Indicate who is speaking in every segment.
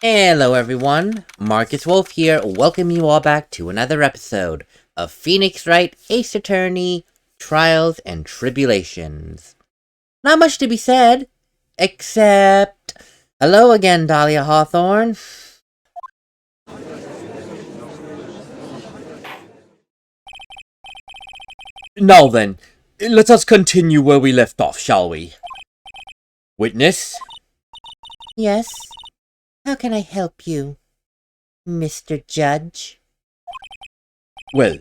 Speaker 1: Hello everyone, MarcusWolfe here, welcome you all back to another episode of Phoenix Wright Ace Attorney, Trials and Tribulations. Not much to be said, except... Hello again, Dahlia Hawthorne. Now then, let us continue where we left off, shall we? Witness?
Speaker 2: Yes? How can I help you, Mr. Judge?
Speaker 1: Well,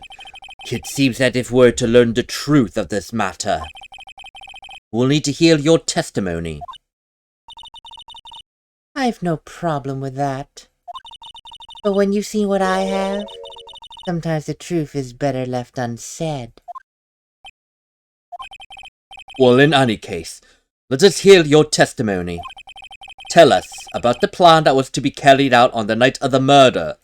Speaker 1: it seems that if we're to learn the truth of this matter, we'll need to hear your testimony.
Speaker 2: I've no problem with that. But when you see what I have, sometimes the truth is better left unsaid.
Speaker 1: Well, in any case, let us hear your testimony. Tell us about the plan that was to be carried out on the night of the murder.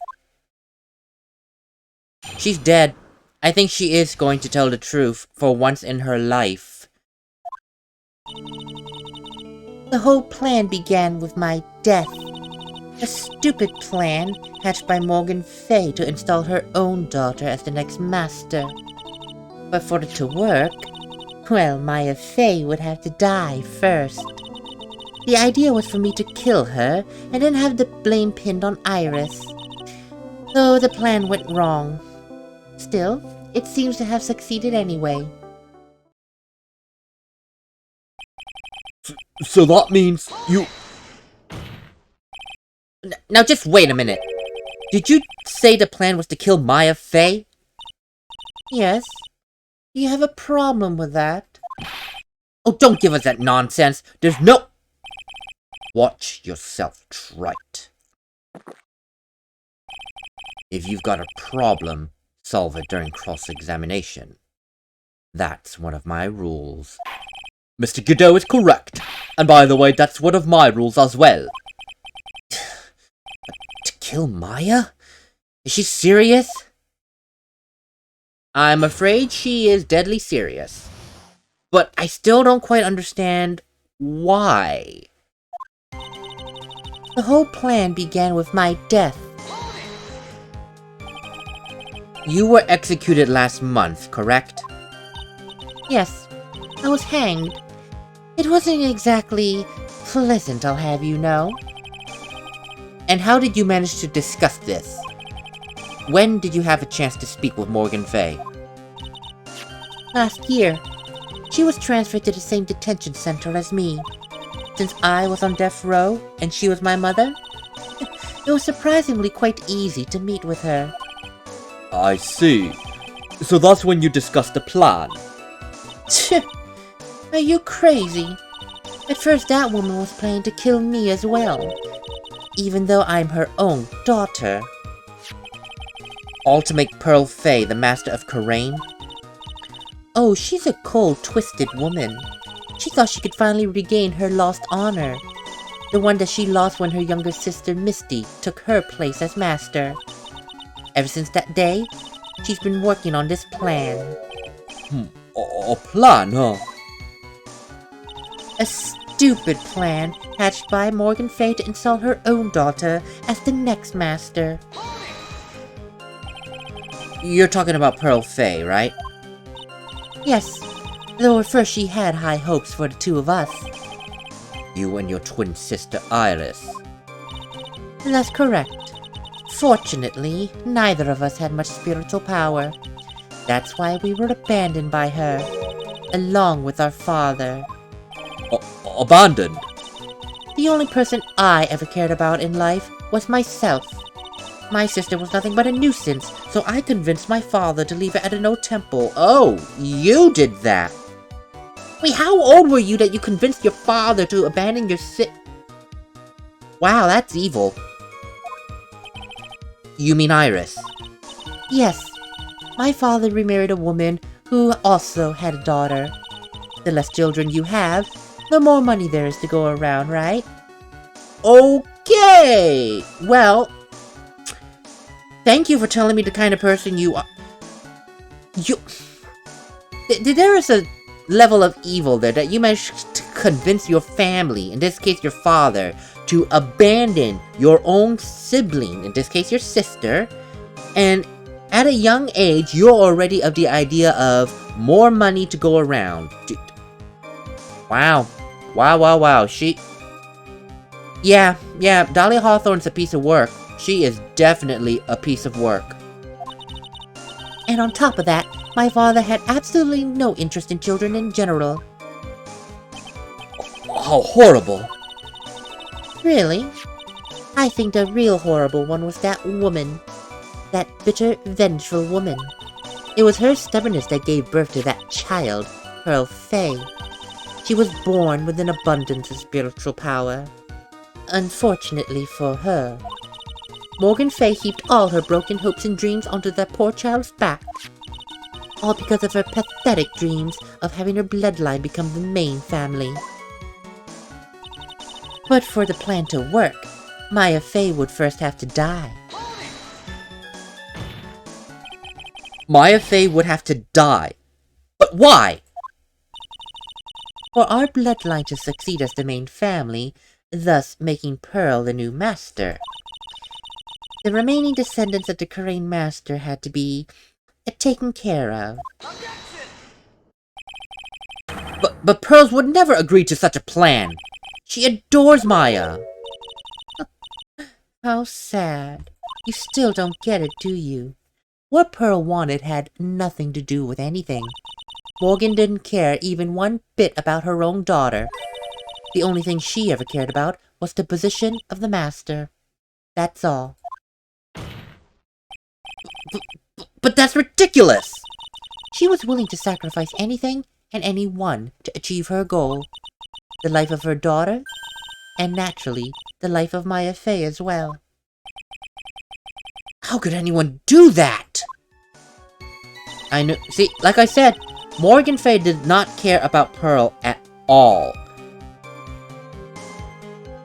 Speaker 1: She's dead. I think she is going to tell the truth for once in her life.
Speaker 2: The whole plan began with my death. A stupid plan hatched by Morgan Fay to install her own daughter as the next master. But for it to work, well, Maya Fay would have to die first. The idea was for me to kill her and then have the blame pinned on Iris. Though the plan went wrong. Still, it seems to have succeeded anyway.
Speaker 1: So that means you... Now just wait a minute. Did you say the plan was to kill Maya Fay?
Speaker 2: Yes. Do you have a problem with that?
Speaker 1: Oh, don't give us that nonsense. There's no... Watch yourself, Wright. If you've got a problem, solve it during cross-examination. That's one of my rules. Mr. Godot is correct. And by the way, that's one of my rules as well. To kill Maya? Is she serious? I'm afraid she is deadly serious. But I still don't quite understand why.
Speaker 2: The whole plan began with my death.
Speaker 1: You were executed last month, correct?
Speaker 2: Yes, I was hanged. It wasn't exactly pleasant, I'll have you know.
Speaker 1: And how did you manage to discuss this? When did you have a chance to speak with Morgan Fay?
Speaker 2: Last year. She was transferred to the same detention center as me. Since I was on death row, and she was my mother, it was surprisingly quite easy to meet with her.
Speaker 1: I see. So that's when you discussed the plan?
Speaker 2: Are you crazy? At first that woman was planning to kill me as well, even though I'm her own daughter.
Speaker 1: All to make Pearl Fay the master of Karain?
Speaker 2: Oh, she's a cold, twisted woman. She thought she could finally regain her lost honor. The one that she lost when her younger sister Misty took her place as master. Ever since that day, she's been working on this plan.
Speaker 1: A plan, huh?
Speaker 2: A stupid plan hatched by Morgan Fay to install her own daughter as the next master.
Speaker 1: You're talking about Pearl Fay, right?
Speaker 2: Yes, though at first she had high hopes for the two of us.
Speaker 1: You and your twin sister Iris.
Speaker 2: That's correct. Fortunately, neither of us had much spiritual power. That's why we were abandoned by her, along with our father.
Speaker 1: Abandoned?
Speaker 2: The only person I ever cared about in life was myself. My sister was nothing but a nuisance, so I convinced my father to leave her at an old temple.
Speaker 1: Oh, you did that!
Speaker 2: Wait, how old were you that you convinced your father to abandon your
Speaker 1: Wow, that's evil. You mean Iris?
Speaker 2: Yes. My father remarried a woman who also had a daughter. The less children you have, the more money there is to go around, right?
Speaker 1: Okay! Well, thank you for telling me the kind of person you are. There is a level of evil there that you managed to convince your family, in this case your father, to abandon your own sibling, in this case your sister, and at a young age, you're already of the idea of more money to go around. Dude. Wow. Wow. Yeah, Dahlia Hawthorne's a piece of work. She is definitely a piece of work.
Speaker 2: And on top of that, my father had absolutely no interest in children in general.
Speaker 1: How horrible.
Speaker 2: Really? I think the real horrible one was that woman. That bitter, vengeful woman. It was her stubbornness that gave birth to that child, Pearl Fay. She was born with an abundance of spiritual power. Unfortunately for her, Morgan Fay heaped all her broken hopes and dreams onto that poor child's back. All because of her pathetic dreams of having her bloodline become the main family. But for the plan to work, Maya Fay would first have to die.
Speaker 1: Maya Fay would have to die. But why?
Speaker 2: For our bloodline to succeed as the main family, thus making Pearl the new master. The remaining descendants of the Crane Master had to be taken care of.
Speaker 1: But Pearls would never agree to such a plan. She adores Maya.
Speaker 2: How sad. You still don't get it, do you? What Pearl wanted had nothing to do with anything. Morgan didn't care even one bit about her own daughter. The only thing she ever cared about was the position of the master. That's all.
Speaker 1: But that's ridiculous!
Speaker 2: She was willing to sacrifice anything and anyone to achieve her goal. The life of her daughter, and naturally, the life of Maya Fay as well.
Speaker 1: How could anyone do that? I know. See, like I said, Morgan Fay did not care about Pearl at all.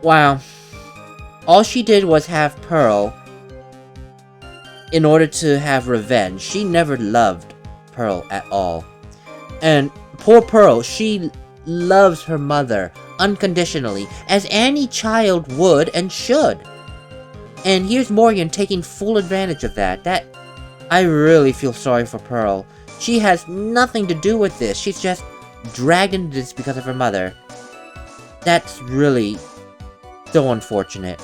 Speaker 1: Wow. All she did was have Pearl in order to have revenge. She never loved Pearl at all. And poor Pearl, she loves her mother unconditionally, as any child would and should. And here's Morgan taking full advantage of that. I really feel sorry for Pearl. She has nothing to do with this. She's just dragged into this because of her mother. That's really so unfortunate.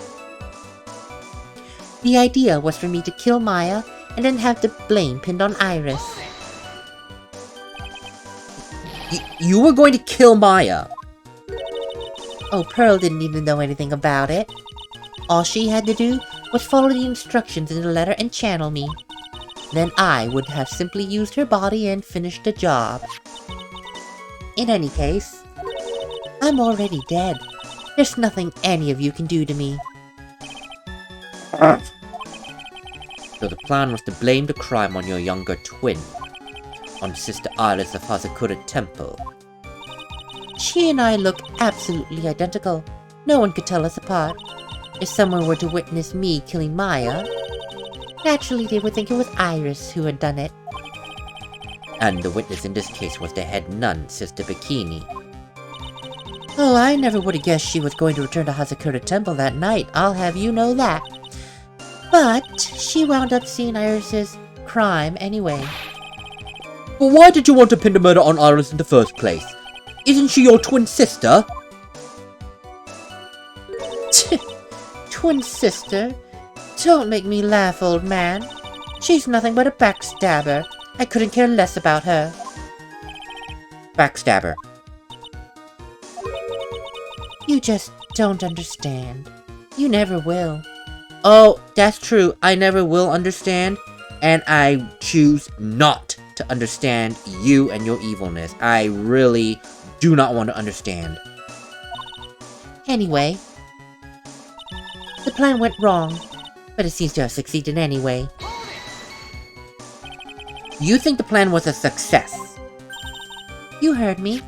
Speaker 2: The idea was for me to kill Maya and then have the blame pinned on Iris.
Speaker 1: You were going to kill Maya?
Speaker 2: Oh, Pearl didn't even know anything about it. All she had to do was follow the instructions in the letter and channel me. Then I would have simply used her body and finished the job. In any case, I'm already dead. There's nothing any of you can do to me.
Speaker 1: So the plan was to blame the crime on your younger twin, on Sister Iris of Hazakura Temple.
Speaker 2: She and I look absolutely identical. No one could tell us apart. If someone were to witness me killing Maya, naturally they would think it was Iris who had done it.
Speaker 1: And the witness in this case was the head nun, Sister Bikini.
Speaker 2: Oh, I never would have guessed she was going to return to Hazakura Temple that night, I'll have you know that. But she wound up seeing Iris's crime anyway.
Speaker 1: But why did you want to pin the murder on Iris in the first place? Isn't she your twin sister?
Speaker 2: Twin sister? Don't make me laugh, old man. She's nothing but a backstabber. I couldn't care less about her.
Speaker 1: Backstabber.
Speaker 2: You just don't understand. You never will.
Speaker 1: Oh, that's true. I never will understand. And I choose not to understand you and your evilness. I really do not want to understand.
Speaker 2: Anyway, the plan went wrong, but it seems to have succeeded anyway.
Speaker 1: You think the plan was a success?
Speaker 2: You heard me.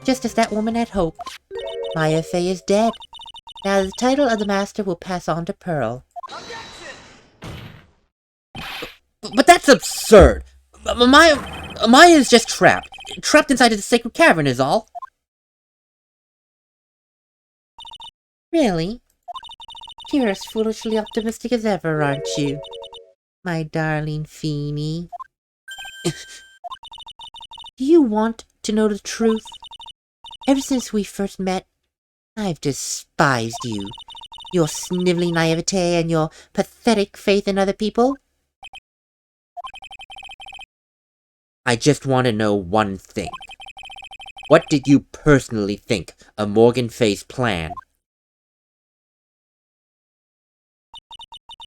Speaker 2: Just as that woman had hoped. Maya Fay is dead. Now the title of the master will pass on to Pearl.
Speaker 1: But that's absurd! Maya is just trapped. Trapped inside of the sacred cavern is all.
Speaker 2: Really? You're as foolishly optimistic as ever, aren't you? My darling Feeny. Do you want to know the truth? Ever since we first met, I've despised you. Your sniveling naivete and your pathetic faith in other people.
Speaker 1: I just want to know one thing. What did you personally think of Morgan Fay's plan?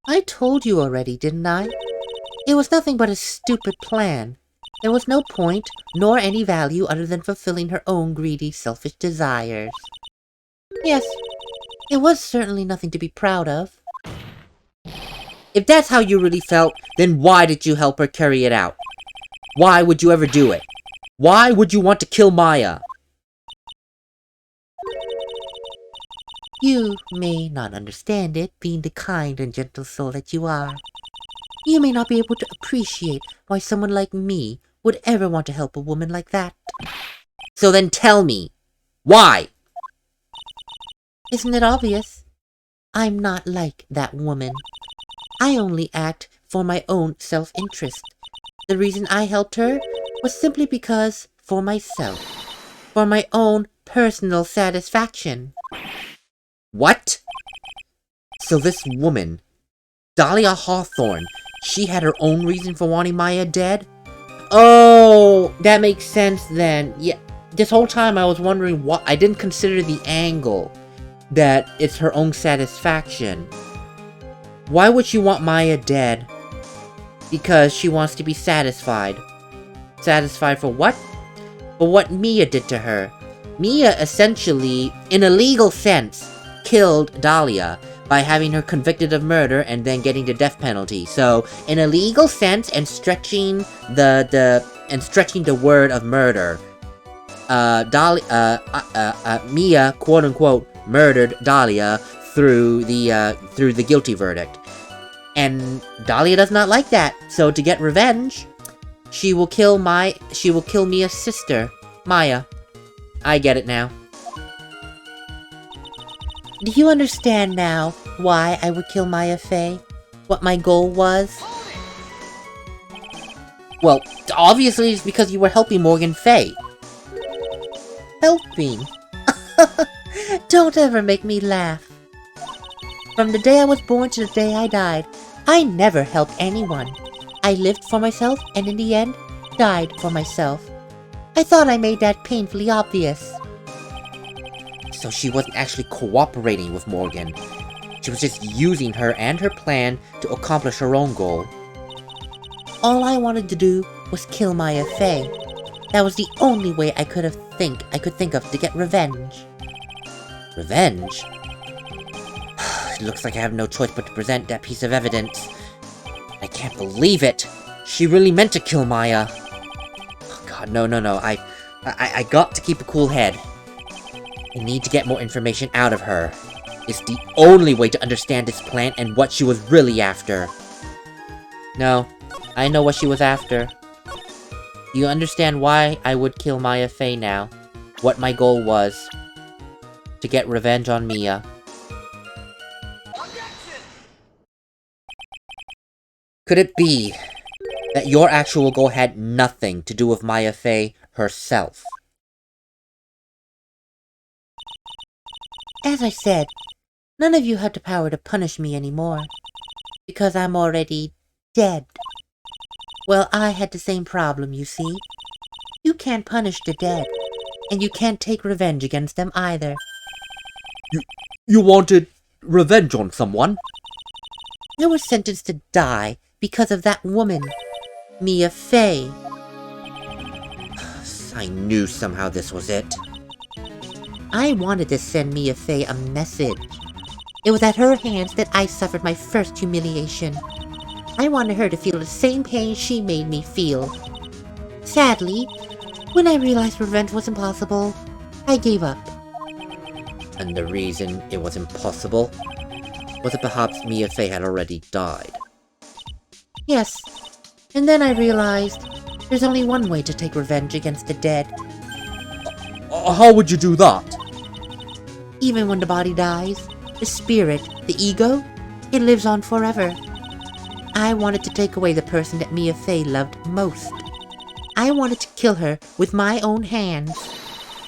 Speaker 2: I told you already, didn't I? It was nothing but a stupid plan. There was no point, nor any value other than fulfilling her own greedy, selfish desires. Yes, it was certainly nothing to be proud of.
Speaker 1: If that's how you really felt, then why did you help her carry it out? Why would you ever do it? Why would you want to kill Maya?
Speaker 2: You may not understand it, being the kind and gentle soul that you are. You may not be able to appreciate why someone like me would ever want to help a woman like that.
Speaker 1: So then tell me, why?
Speaker 2: Isn't it obvious? I'm not like that woman. I only act for my own self-interest. The reason I helped her was simply because for myself. For my own personal satisfaction.
Speaker 1: What? So this woman, Dahlia Hawthorne, she had her own reason for wanting Maya dead? Oh, that makes sense then. Yeah, this whole time I was wondering what... I didn't consider the angle that it's her own satisfaction. Why would she want Maya dead? Because she wants to be satisfied. Satisfied for what? For what Mia did to her. Mia essentially, in a legal sense, killed Dahlia by having her convicted of murder and then getting the death penalty. So, in a legal sense, and stretching the word of murder, Mia, quote unquote, murdered Dahlia through the guilty verdict. And Dahlia does not like that. So to get revenge, she will kill Mia's sister, Maya. I get it now.
Speaker 2: Do you understand now why I would kill Maya Fey? What my goal was?
Speaker 1: Well, obviously it's because you were helping Morgan Fay.
Speaker 2: Helping? Don't ever make me laugh. From the day I was born to the day I died, I never helped anyone. I lived for myself and in the end, died for myself. I thought I made that painfully obvious.
Speaker 1: So she wasn't actually cooperating with Morgan. She was just using her and her plan to accomplish her own goal.
Speaker 2: All I wanted to do was kill Maya Fey. That was the only way I could think of to get revenge.
Speaker 1: Revenge? It looks like I have no choice but to present that piece of evidence. I can't believe it! She really meant to kill Maya! Oh god, no. I got to keep a cool head. I need to get more information out of her. It's the only way to understand this plan and what she was really after. No, I know what she was after. You understand why I would kill Maya Fey now. What my goal was. To get revenge on Mia. Could it be that your actual goal had nothing to do with Maya Fey herself?
Speaker 2: As I said, none of you have the power to punish me anymore. Because I'm already dead. Well, I had the same problem, you see. You can't punish the dead. And you can't take revenge against them either.
Speaker 1: You wanted revenge on someone?
Speaker 2: They were sentenced to die because of that woman, Mia Fey.
Speaker 1: I knew somehow this was it.
Speaker 2: I wanted to send Mia Fey a message. It was at her hands that I suffered my first humiliation. I wanted her to feel the same pain she made me feel. Sadly, when I realized revenge was impossible, I gave up.
Speaker 1: And the reason it was impossible was that perhaps Mia Fey had already died.
Speaker 2: Yes, and then I realized there's only one way to take revenge against the dead.
Speaker 1: How would you do that?
Speaker 2: Even when the body dies, the spirit, the ego, it lives on forever. I wanted to take away the person that Mia Fey loved most. I wanted to kill her with my own hands.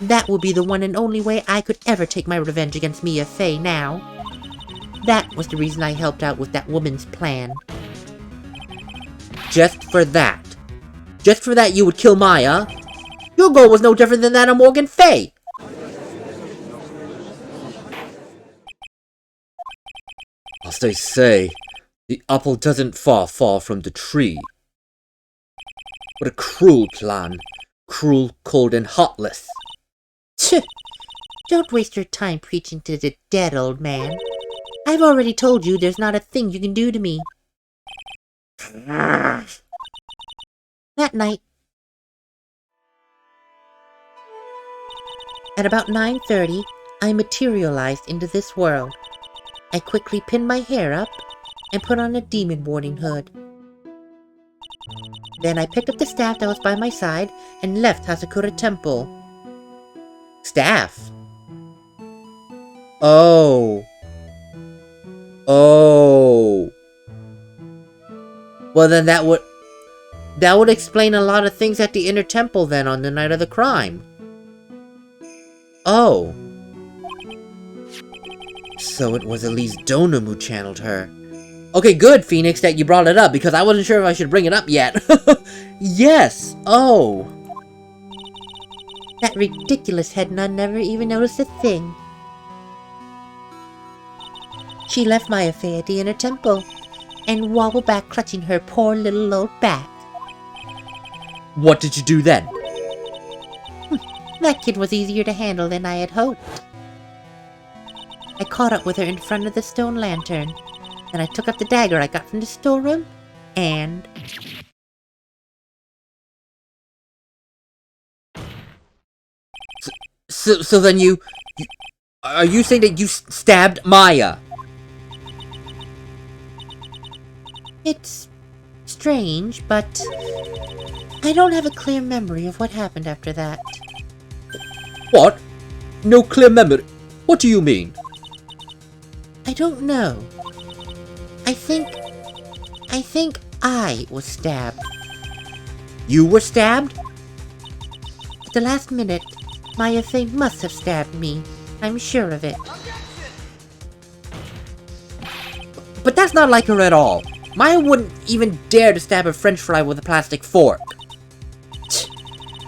Speaker 2: That will be the one and only way I could ever take my revenge against Mia Fey now. That was the reason I helped out with that woman's plan.
Speaker 1: Just for that? Just for that you would kill Maya? Your goal was no different than that of Morgan Fey! As they say, the apple doesn't fall far from the tree. What a cruel plan. Cruel, cold, and heartless.
Speaker 2: Tch! Don't waste your time preaching to the dead, old man. I've already told you there's not a thing you can do to me. That night, at about 9:30, I materialized into this world. I quickly pinned my hair up and put on a demon warding hood. Then I picked up the staff that was by my side and left Hasakura Temple.
Speaker 1: Staff? Oh. Oh. Well, then that would explain a lot of things at the Inner Temple then on the night of the crime. Oh. So it was Elise Donum who channeled her. Okay, good, Phoenix, that you brought it up, because I wasn't sure if I should bring it up yet. Yes! Oh.
Speaker 2: That ridiculous head nun never even noticed a thing. She left Maya Fey at the Inner Temple and wobbled back clutching her poor little old back.
Speaker 1: What did you do then?
Speaker 2: That kid was easier to handle than I had hoped. I caught up with her in front of the stone lantern. Then I took up the dagger I got from the storeroom, and...
Speaker 1: So then you... Are you saying that you stabbed Maya?
Speaker 2: It's strange, but I don't have a clear memory of what happened after that.
Speaker 1: What? No clear memory? What do you mean?
Speaker 2: I don't know. I think I was stabbed.
Speaker 1: You were stabbed?
Speaker 2: At the last minute, Maya Fey must have stabbed me. I'm sure of it.
Speaker 1: But that's not like her at all. Maya wouldn't even dare to stab a french fry with a plastic fork.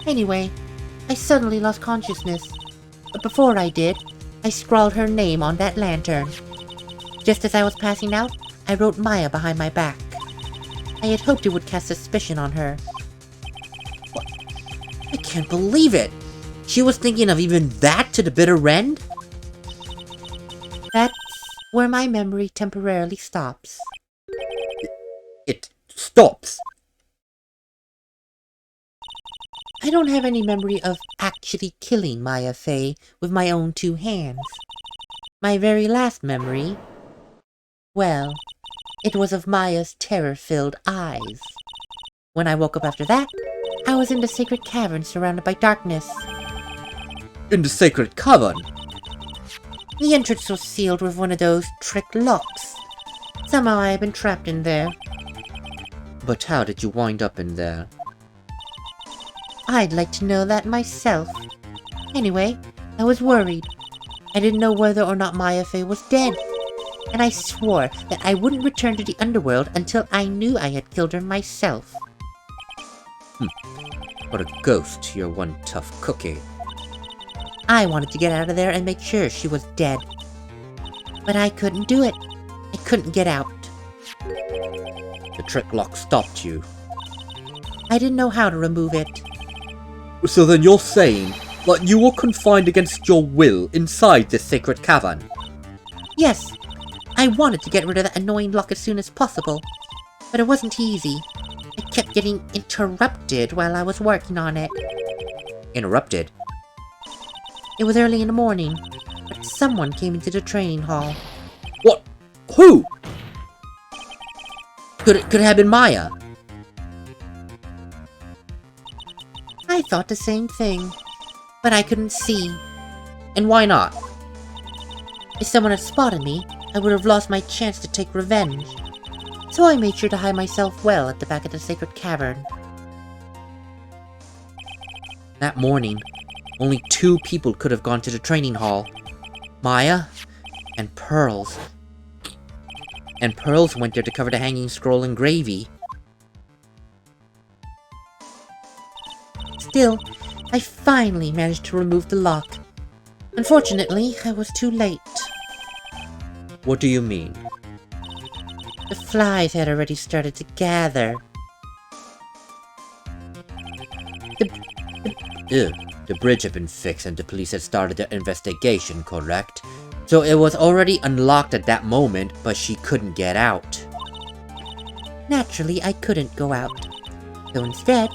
Speaker 2: Anyway, I suddenly lost consciousness. But before I did, I scrawled her name on that lantern. Just as I was passing out, I wrote Maya behind my back. I had hoped it would cast suspicion on her.
Speaker 1: I can't believe it! She was thinking of even that to the bitter end?
Speaker 2: That's where my memory temporarily stops.
Speaker 1: It stops.
Speaker 2: I don't have any memory of actually killing Maya Fey with my own two hands. My very last memory, well, it was of Maya's terror-filled eyes. When I woke up after that, I was in the sacred cavern surrounded by darkness.
Speaker 1: In the sacred cavern?
Speaker 2: The entrance was sealed with one of those trick locks. Somehow I had been trapped in there.
Speaker 1: But how did you wind up in there?
Speaker 2: I'd like to know that myself. Anyway, I was worried. I didn't know whether or not Maya Fey was dead. And I swore that I wouldn't return to the underworld until I knew I had killed her myself.
Speaker 1: What a ghost, you're one tough cookie.
Speaker 2: I wanted to get out of there and make sure she was dead. But I couldn't do it. I couldn't get out.
Speaker 1: The trick lock stopped you.
Speaker 2: I didn't know how to remove it.
Speaker 1: So then you're saying that you were confined against your will inside this sacred cavern?
Speaker 2: Yes, I wanted to get rid of that annoying lock as soon as possible. But it wasn't easy. I kept getting interrupted while I was working on it.
Speaker 1: Interrupted?
Speaker 2: It was early in the morning, but someone came into the training hall.
Speaker 1: What? Who? Could it have been Maya?
Speaker 2: I thought the same thing, but I couldn't see.
Speaker 1: And why not?
Speaker 2: If someone had spotted me, I would have lost my chance to take revenge. So I made sure to hide myself well at the back of the sacred cavern.
Speaker 1: That morning, only 2 people could have gone to the training hall. Maya and Pearls. And Pearls went there to cover the hanging scroll in gravy.
Speaker 2: Still, I finally managed to remove the lock. Unfortunately, I was too late.
Speaker 1: What do you mean?
Speaker 2: The flies had already started to gather.
Speaker 1: The bridge had been fixed and the police had started the investigation, correct? So it was already unlocked at that moment, but she couldn't get out.
Speaker 2: Naturally, I couldn't go out. So instead,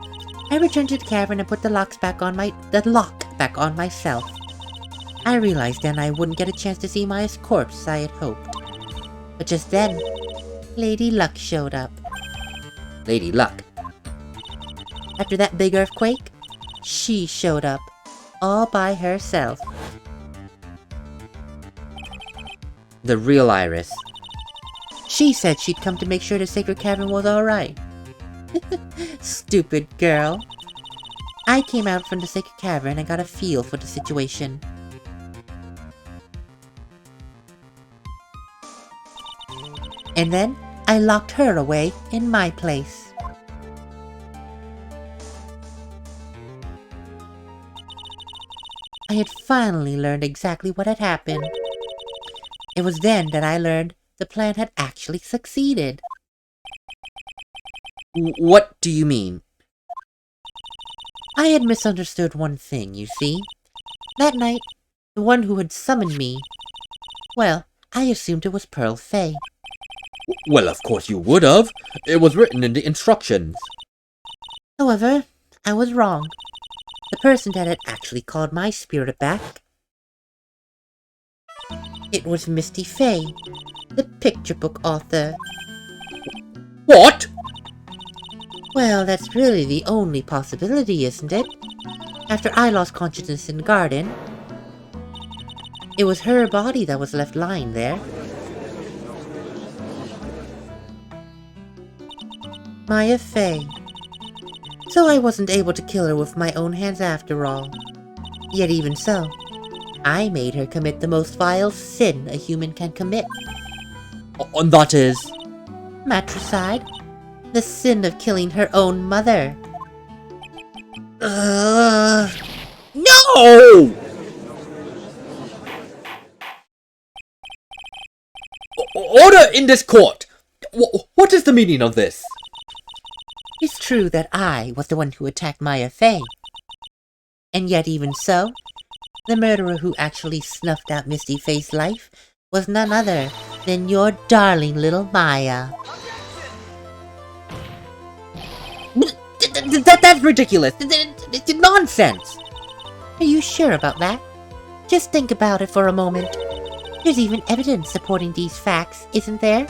Speaker 2: I returned to the cavern and put the lock back on myself. I realized then I wouldn't get a chance to see Maya's corpse as I had hoped. But just then, Lady Luck showed up.
Speaker 1: Lady Luck?
Speaker 2: After that big earthquake, she showed up, all by herself.
Speaker 1: The real Iris.
Speaker 2: She said she'd come to make sure the sacred cavern was alright. Stupid girl. I came out from the sacred cavern and got a feel for the situation. And then, I locked her away in my place. I had finally learned exactly what had happened. It was then that I learned the plan had actually succeeded.
Speaker 1: What do you mean?
Speaker 2: I had misunderstood one thing, you see. That night, the one who had summoned me, well, I assumed it was Pearl Fay.
Speaker 1: Well, of course you would have. It was written in the instructions.
Speaker 2: However, I was wrong. The person that had actually called my spirit back, it was Misty Fay, the picture book author.
Speaker 1: What?
Speaker 2: Well, that's really the only possibility, isn't it? After I lost consciousness in the garden, it was her body that was left lying there. Maya Fay. So I wasn't able to kill her with my own hands after all. Yet even so, I made her commit the most vile sin a human can commit.
Speaker 1: And that is?
Speaker 2: Matricide. The sin of killing her own mother.
Speaker 1: No! Order in this court! What is the meaning of this?
Speaker 2: It's true that I was the one who attacked Maya Fay. And yet even so, the murderer who actually snuffed out Misty Fay's life was none other than your darling little Maya.
Speaker 1: That's ridiculous! It's nonsense!
Speaker 2: Are you sure about that? Just think about it for a moment. There's even evidence supporting these facts, isn't there?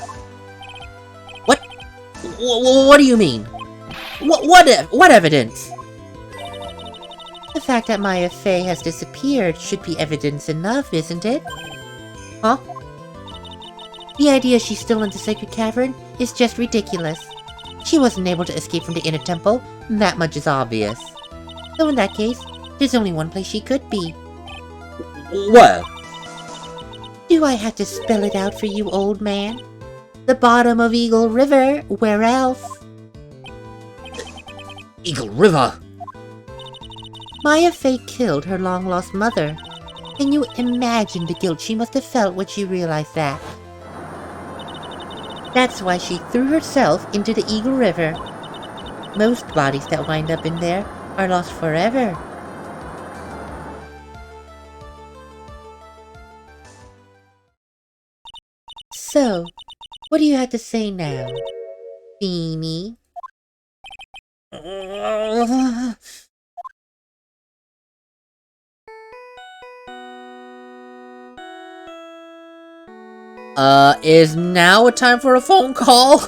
Speaker 1: What do you mean? What evidence?
Speaker 2: The fact that Maya Fay has disappeared should be evidence enough, isn't it?
Speaker 1: Huh?
Speaker 2: The idea she's still in the sacred cavern is just ridiculous. She wasn't able to escape from the inner temple, that much is obvious. So in that case, there's only one place she could be.
Speaker 1: Well...
Speaker 2: Do I have to spell it out for you, old man? The bottom of Eagle River, where else?
Speaker 1: Eagle River?
Speaker 2: Maya Fay killed her long-lost mother. Can you imagine the guilt she must have felt when she realized that? That's why she threw herself into the Eagle River. Most bodies that wind up in there are lost forever. So, what do you have to say now, Beanie?
Speaker 1: Is now a time for a phone call?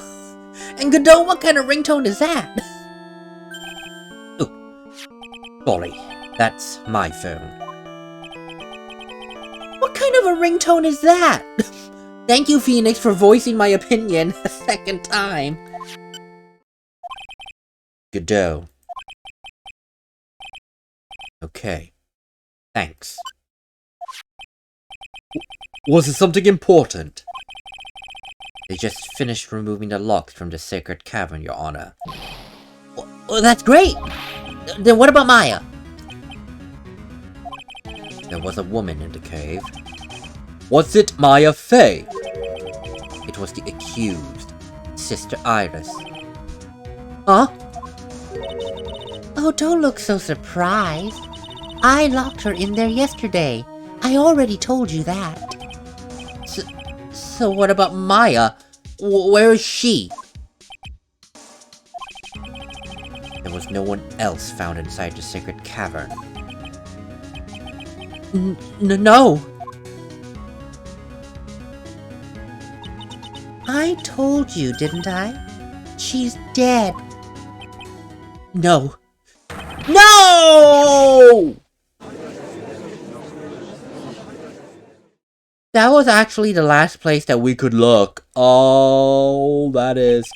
Speaker 1: And Godot, what kind of ringtone is that? Oh, sorry, that's my phone.
Speaker 2: What kind of a ringtone is that?
Speaker 1: Thank you, Phoenix, for voicing my opinion a second time. Godot. Okay. Thanks. Was it something important? They just finished removing the locks from the sacred cavern, Your Honor. Well, that's great! Then what about Maya? There was a woman in the cave. Was it Maya Fey? It was the accused, Sister Iris. Huh?
Speaker 2: Oh, don't look so surprised. I locked her in there yesterday. I already told you that.
Speaker 1: So what about Maya? Where is she? There was no one else found inside the sacred cavern. No!
Speaker 2: I told you, didn't I? She's dead.
Speaker 1: No. No! That was actually the last place that we could look. Oh, that is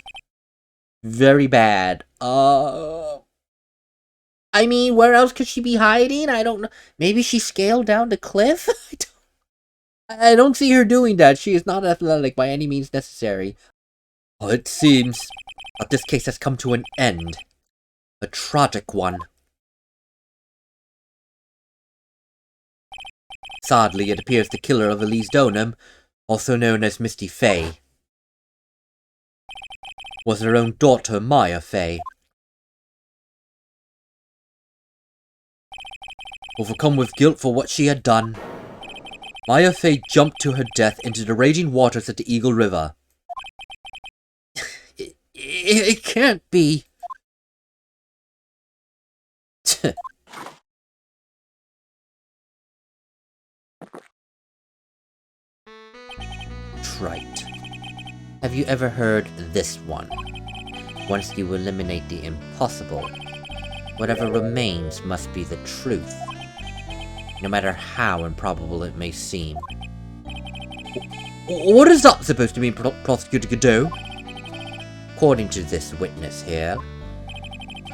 Speaker 1: very bad. I mean, where else could she be hiding? I don't know. Maybe she scaled down the cliff? I don't see her doing that. She is not athletic by any means necessary. Well, it seems that this case has come to an end. A tragic one. Sadly, it appears the killer of Elise Donham, also known as Misty Fey, was her own daughter, Maya Fey. Overcome with guilt for what she had done, Maya Fey jumped to her death into the raging waters of the Eagle River. It can't be. Right. Have you ever heard this one? Once you eliminate the impossible, whatever remains must be the truth, no matter how improbable it may seem. What is that supposed to mean, Prosecutor Godot? According to this witness here,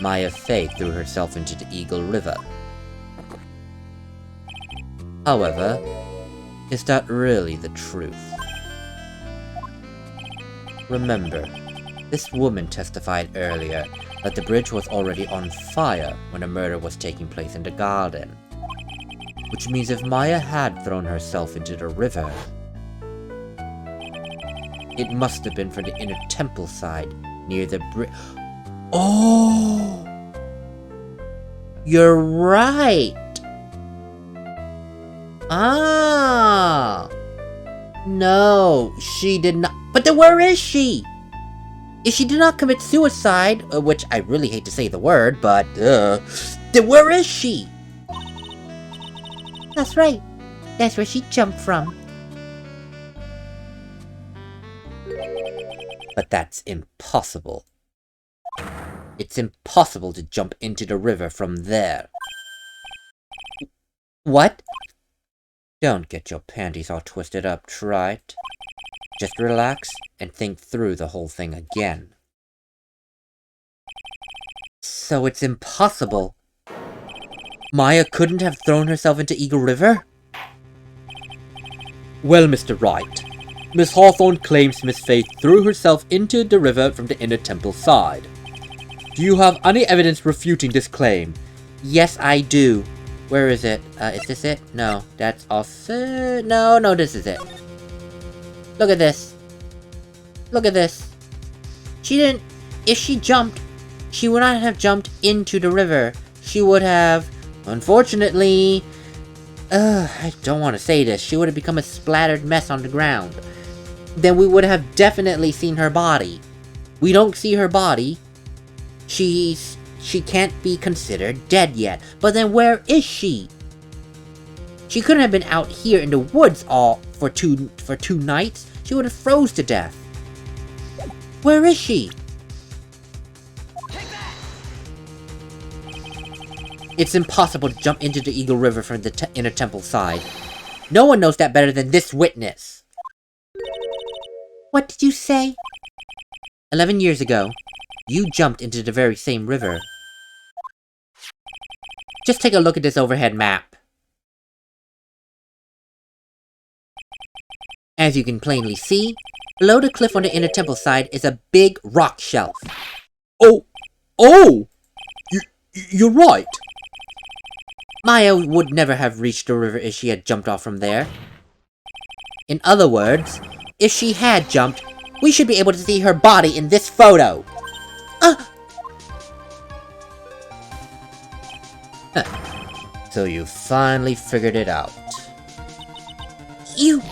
Speaker 1: Maya Fey threw herself into the Eagle River. However, is that really the truth? Remember, this woman testified earlier that the bridge was already on fire when a murder was taking place in the garden. Which means if Maya had thrown herself into the river, it must have been from the inner temple side, near the bridge. Oh! You're right! Ah! No, she did not. But then where is she? If she did not commit suicide, which I really hate to say the word, but then where is she?
Speaker 2: That's right. That's where she jumped from.
Speaker 1: But that's impossible. It's impossible to jump into the river from there. What? Don't get your panties all twisted up, Wright. Just relax and think through the whole thing again. So it's impossible. Maya couldn't have thrown herself into Eagle River? Well, Mr. Wright, Miss Hawthorne claims Miss Fey threw herself into the river from the inner temple side. Do you have any evidence refuting this claim? Yes, I do. Where is it? Is this it? No, that's also... No, this is it. Look at this. Look at this. She didn't... If she jumped, she would not have jumped into the river. She would have... Unfortunately... I don't want to say this. She would have become a splattered mess on the ground. Then we would have definitely seen her body. We don't see her body. She can't be considered dead yet. But then where is she? She couldn't have been out here in the woods all for two nights. She would have froze to death. Where is she? It's impossible to jump into the Eagle River from the inner temple side. No one knows that better than this witness.
Speaker 2: What did you say?
Speaker 1: 11 years ago, you jumped into the very same river. Just take a look at this overhead map. As you can plainly see, below the cliff on the inner temple side is a big rock shelf.
Speaker 3: Oh! You're right.
Speaker 1: Maya would never have reached the river if she had jumped off from there. In other words, if she had jumped, we should be able to see her body in this photo. So you finally figured it out.
Speaker 2: You...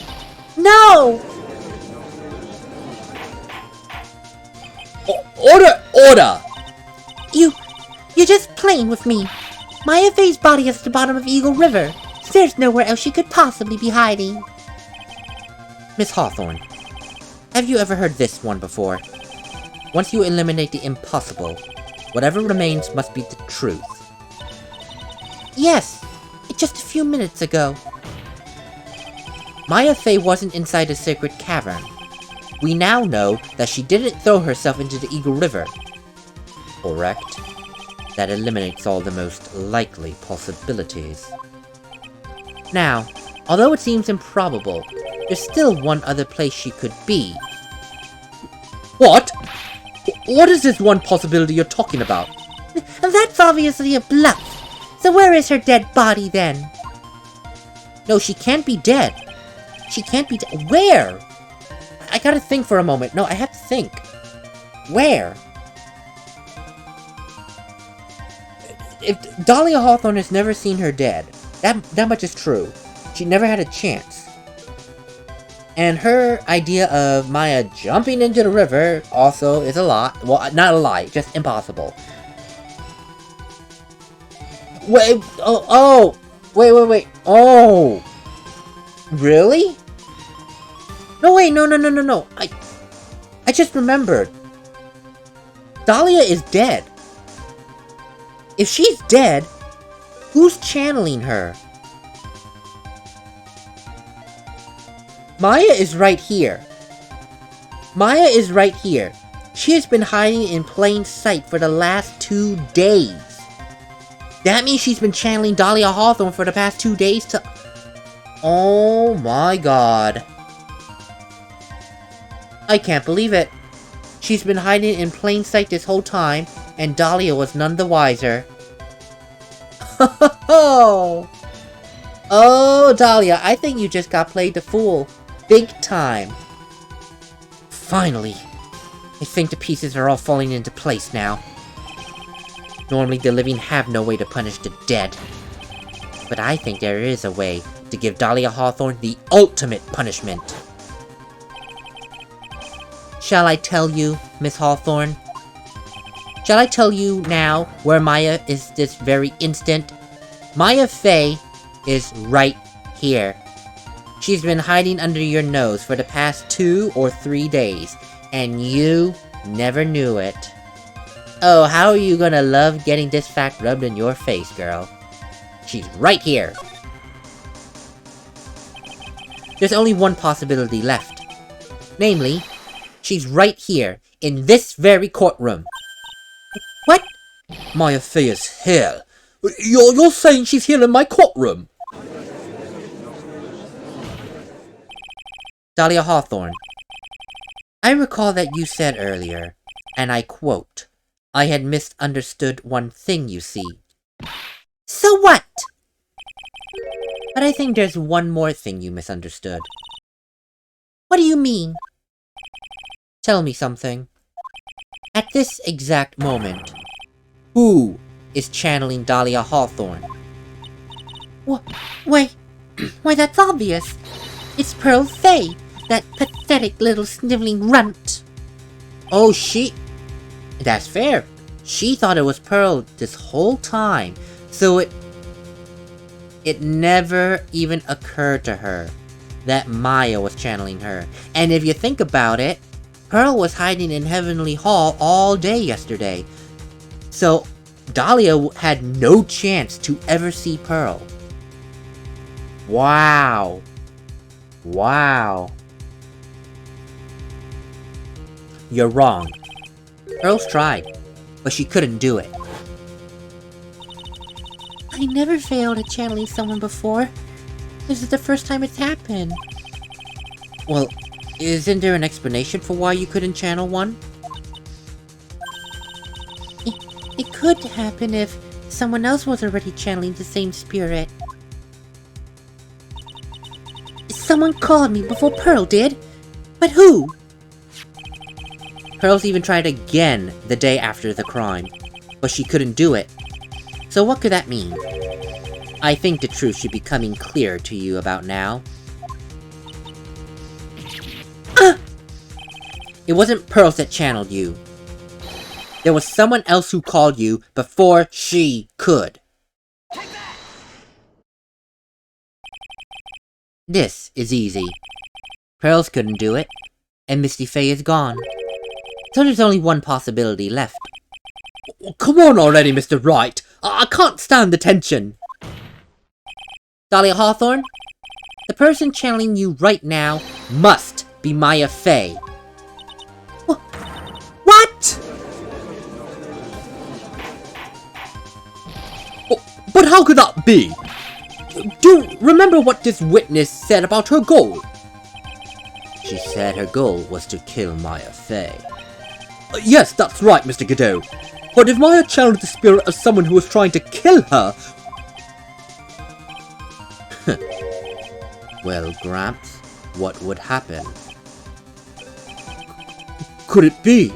Speaker 2: No!
Speaker 3: Order!
Speaker 2: You're just playing with me. Maya Faye's body is at the bottom of Eagle River. There's nowhere else she could possibly be hiding.
Speaker 1: Miss Hawthorne, have you ever heard this one before? Once you eliminate the impossible, whatever remains must be the truth.
Speaker 2: Yes, just a few minutes ago.
Speaker 1: Maya Fey wasn't inside a sacred cavern. We now know that she didn't throw herself into the Eagle River. Correct? That eliminates all the most likely possibilities. Now, although it seems improbable, there's still one other place she could be.
Speaker 3: What? What is this one possibility you're talking about?
Speaker 2: That's obviously a bluff. So where is her dead body then?
Speaker 1: No, she can't be dead. She can't be dead. Where? I gotta think for a moment. No, I have to think. Where? If Dahlia Hawthorne has never seen her dead, that much is true. She never had a chance. And her idea of Maya jumping into the river also is a lie. Well, not a lie, just impossible. Wait, wait. Oh! Really? No, wait, no. I just remembered. Dahlia is dead. If she's dead, who's channeling her? Maya is right here. She has been hiding in plain sight for the last 2 days. That means she's been channeling Dahlia Hawthorne for the past 2 days to... Oh my god. I can't believe it. She's been hiding in plain sight this whole time, and Dahlia was none the wiser. Oh, Dahlia, I think you just got played the fool. Big time. Finally. I think the pieces are all falling into place now. Normally the living have no way to punish the dead. But I think there is a way to give Dahlia Hawthorne the ultimate punishment. Shall I tell you, Miss Hawthorne? Shall I tell you now where Maya is this very instant? Maya Fey is right here. She's been hiding under your nose for the past 2 or 3 days, and you never knew it. Oh, how are you gonna love getting this fact rubbed in your face, girl? She's right here. There's only one possibility left. Namely, she's right here, in this very courtroom.
Speaker 2: What?
Speaker 3: Maya Fey is here. You're saying she's here in my courtroom?
Speaker 1: Dahlia Hawthorne, I recall that you said earlier, and I quote, I had misunderstood one thing, you see.
Speaker 2: So what?
Speaker 1: But I think there's one more thing you misunderstood.
Speaker 2: What do you mean?
Speaker 1: Tell me something. At this exact moment, who is channeling Dahlia Hawthorne?
Speaker 2: Why, that's obvious. It's Pearl Fey, that pathetic little sniveling runt.
Speaker 1: Oh, that's fair. She thought it was Pearl this whole time, so it never even occurred to her that Maya was channeling her. And if you think about it, Pearl was hiding in Heavenly Hall all day yesterday. So Dahlia had no chance to ever see Pearl. Wow. you're wrong. Pearls tried, but she couldn't do it.
Speaker 2: I never failed at channeling someone before. This is the first time it's happened.
Speaker 1: Well, isn't there an explanation for why you couldn't channel one?
Speaker 2: It could happen if someone else was already channeling the same spirit. Someone called me before Pearl did. But who?
Speaker 1: Pearls even tried again the day after the crime, but she couldn't do it. So what could that mean? I think the truth should be coming clear to you about now. It wasn't Pearls that channeled you. There was someone else who called you before she could. This is easy. Pearls couldn't do it, and Misty Faye is gone. So there's only one possibility left.
Speaker 3: Come on already, Mr. Wright. I can't stand the tension.
Speaker 1: Dahlia Hawthorne, the person channeling you right now must be Maya Faye.
Speaker 2: What?
Speaker 3: But how could that be? Do you remember what this witness said about her goal?
Speaker 1: She said her goal was to kill Maya Faye.
Speaker 3: Yes, that's right, Mr. Godot. But if Maya channeled the spirit of someone who was trying to kill her...
Speaker 1: Well, Gramps, what would happen?
Speaker 3: Could it be?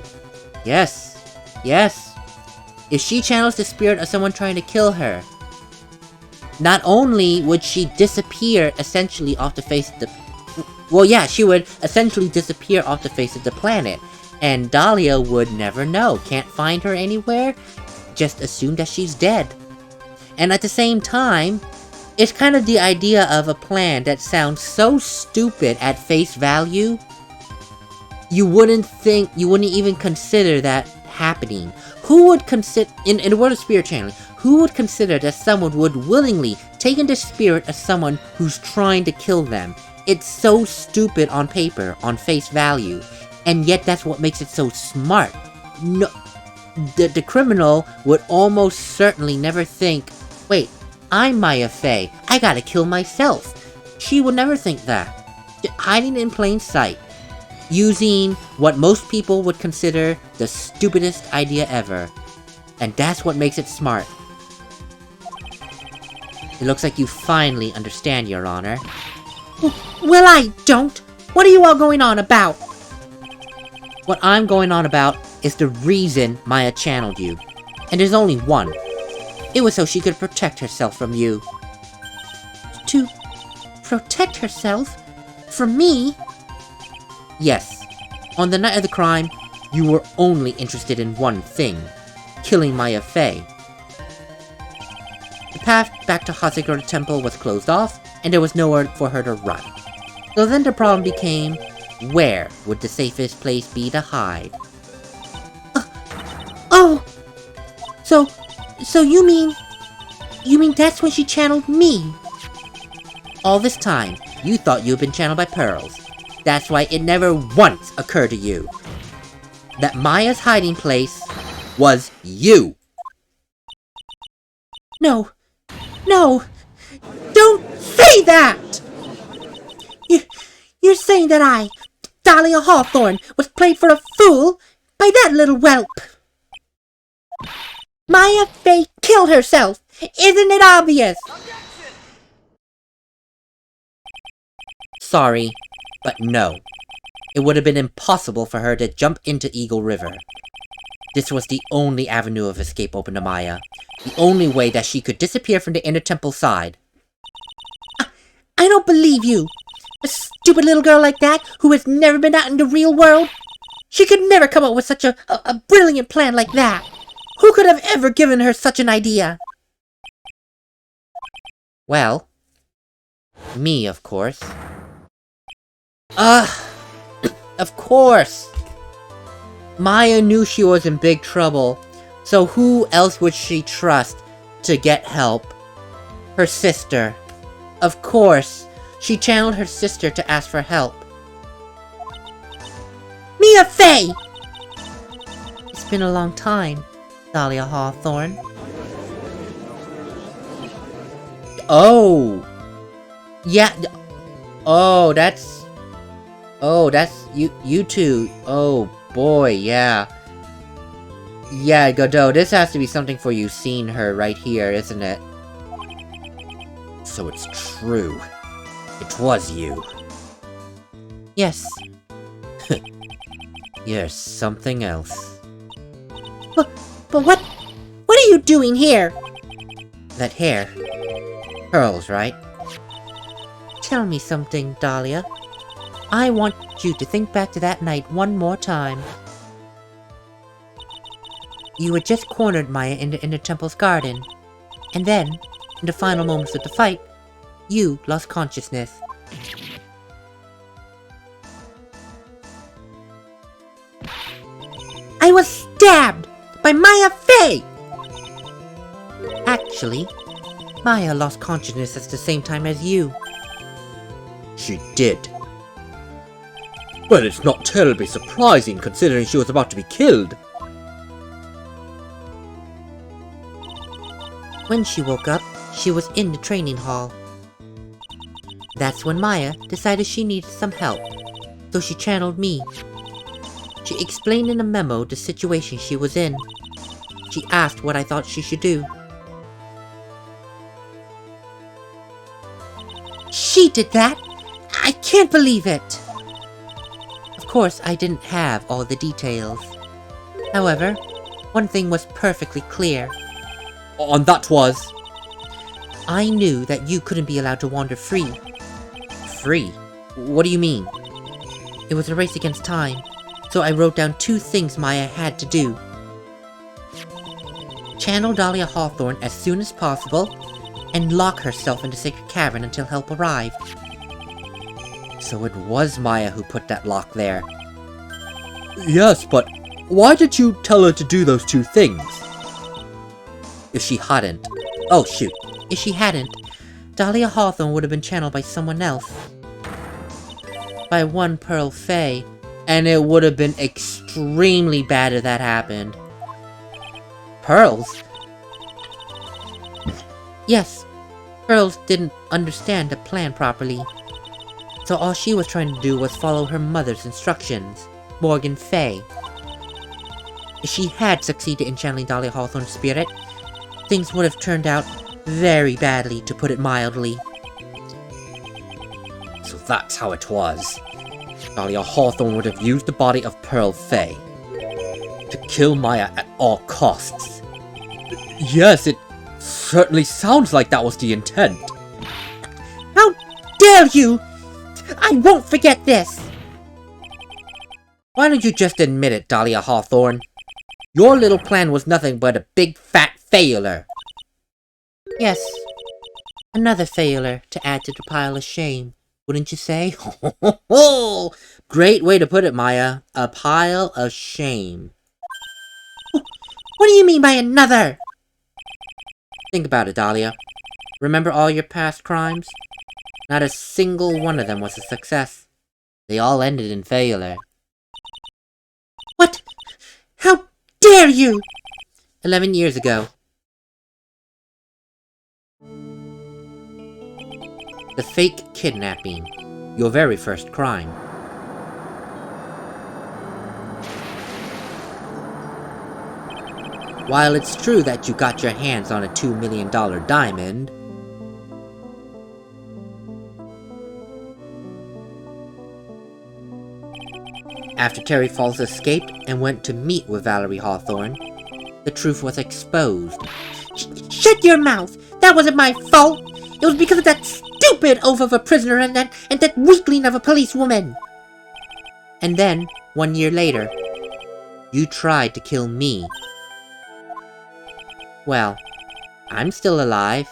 Speaker 1: Yes. Yes. If she channels the spirit of someone trying to kill her, not only would she disappear essentially off the face of the... Well, yeah, she would essentially disappear off the face of the planet. And Dahlia would never know. Can't find her anywhere. Just assume that she's dead. And at the same time, it's kind of the idea of a plan that sounds so stupid at face value. You wouldn't even consider that happening. Who would consider, in the world of spirit channeling, who would consider that someone would willingly take in the spirit of someone who's trying to kill them? It's so stupid on paper, on face value, and yet that's what makes it so smart. No, the criminal would almost certainly never think, wait, I'm Maya Faye, I gotta kill myself. She would never think that. Hiding in plain sight, using what most people would consider the stupidest idea ever. And that's what makes it smart. It looks like you finally understand, Your Honor.
Speaker 2: Well, I don't. What are you all going on about?
Speaker 1: What I'm going on about is the reason Maya channeled you. And there's only one. It was so she could protect herself from you.
Speaker 2: To protect herself? From me?
Speaker 1: Yes. On the night of the crime, you were only interested in one thing. Killing Maya Faye. The path back to Hazagura Temple was closed off, and there was nowhere for her to run. So then the problem became, where would the safest place be to hide?
Speaker 2: Oh! So you mean that's when she channeled me?
Speaker 1: All this time, you thought you had been channeled by Pearls. That's why it never once occurred to you that Maya's hiding place was you.
Speaker 2: No, don't say that! You're saying that I, Dahlia Hawthorne, was played for a fool by that little whelp. Maya Faye killed herself. Isn't it obvious?
Speaker 1: Sorry, but no. It would have been impossible for her to jump into Eagle River. This was the only avenue of escape open to Maya. The only way that she could disappear from the inner temple side.
Speaker 2: I don't believe you. A stupid little girl like that, who has never been out in the real world? She could never come up with such a brilliant plan like that. Who could have ever given her such an idea?
Speaker 1: Well, me, of course. Of course! Maya knew she was in big trouble, so who else would she trust to get help? Her sister. Of course, she channeled her sister to ask for help.
Speaker 2: Mia Faye! been a long time, Dahlia Hawthorne.
Speaker 1: Oh! Yeah. Oh, that's you two. Oh boy, yeah. Yeah, Godot, this has to be something for you seeing her right here, isn't it? So it's true. It was you.
Speaker 2: Yes.
Speaker 1: You're something else.
Speaker 2: But what are you doing here?
Speaker 1: That hair. Pearls, right?
Speaker 2: Tell me something, Dahlia. I want you to think back to that night one more time. You had just cornered Maya in the temple's garden. And then, in the final moments of the fight, you lost consciousness. I was stabbed by Maya Fey! Actually, Maya lost consciousness at the same time as you.
Speaker 1: She did.
Speaker 3: Well, it's not terribly surprising considering she was about to be killed.
Speaker 2: When she woke up, she was in the training hall. That's when Maya decided she needed some help, so she channeled me. She explained in a memo the situation she was in. She asked what I thought she should do. She did that? I can't believe it! Of course, I didn't have all the details. However, one thing was perfectly clear.
Speaker 3: And that was...
Speaker 2: I knew that you couldn't be allowed to wander free.
Speaker 1: Free? What do you mean?
Speaker 2: It was a race against time, so I wrote down 2 things Maya had to do. Channel Dahlia Hawthorne as soon as possible, and lock herself in the sacred cavern until help arrived.
Speaker 1: So it was Maya who put that lock there.
Speaker 3: Yes, but why did you tell her to do those 2 things?
Speaker 1: If she hadn't... Oh, shoot.
Speaker 2: If she hadn't, Dahlia Hawthorne would have been channeled by someone else. By one Pearl Fey.
Speaker 1: And it would have been extremely bad if that happened. Pearls?
Speaker 2: Yes, Pearls didn't understand the plan properly. So all she was trying to do was follow her mother's instructions, Morgan Fey. If she had succeeded in channeling Dahlia Hawthorne's spirit, things would have turned out very badly, to put it mildly.
Speaker 1: So that's how it was. Dahlia Hawthorne would have used the body of Pearl Fey to kill Maya at all costs.
Speaker 3: Yes, it certainly sounds like that was the intent.
Speaker 2: How dare you! I won't forget this!
Speaker 1: Why don't you just admit it, Dahlia Hawthorne? Your little plan was nothing but a big fat failure.
Speaker 2: Yes, another failure to add to the pile of shame, wouldn't you say?
Speaker 1: Great way to put it, Maya. A pile of shame.
Speaker 2: What do you mean by another?
Speaker 1: Think about it, Dahlia. Remember all your past crimes? Not a single one of them was a success. They all ended in failure.
Speaker 2: What? How dare you!
Speaker 1: 11 years ago. The fake kidnapping. Your very first crime. While it's true that you got your hands on a $2 million diamond, after Terry Falls escaped and went to meet with Valerie Hawthorne, the truth was exposed.
Speaker 2: Shut your mouth! That wasn't my fault! It was because of that stupid oaf of a prisoner and that weakling of a policewoman!
Speaker 1: And then, 1 year later, you tried to kill me. Well, I'm still alive.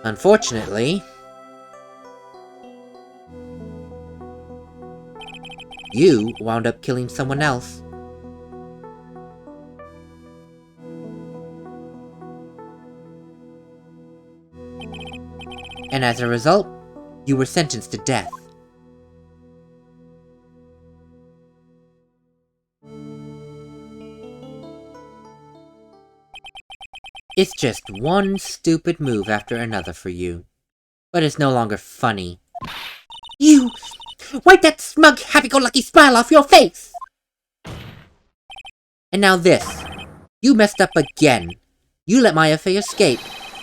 Speaker 1: Unfortunately. You wound up killing someone else. And as a result, you were sentenced to death. It's just one stupid move after another for you. But it's no longer funny.
Speaker 2: You! Wipe that smug, happy-go-lucky smile off your face!
Speaker 1: And now this. You messed up again. You let Maya Fey escape,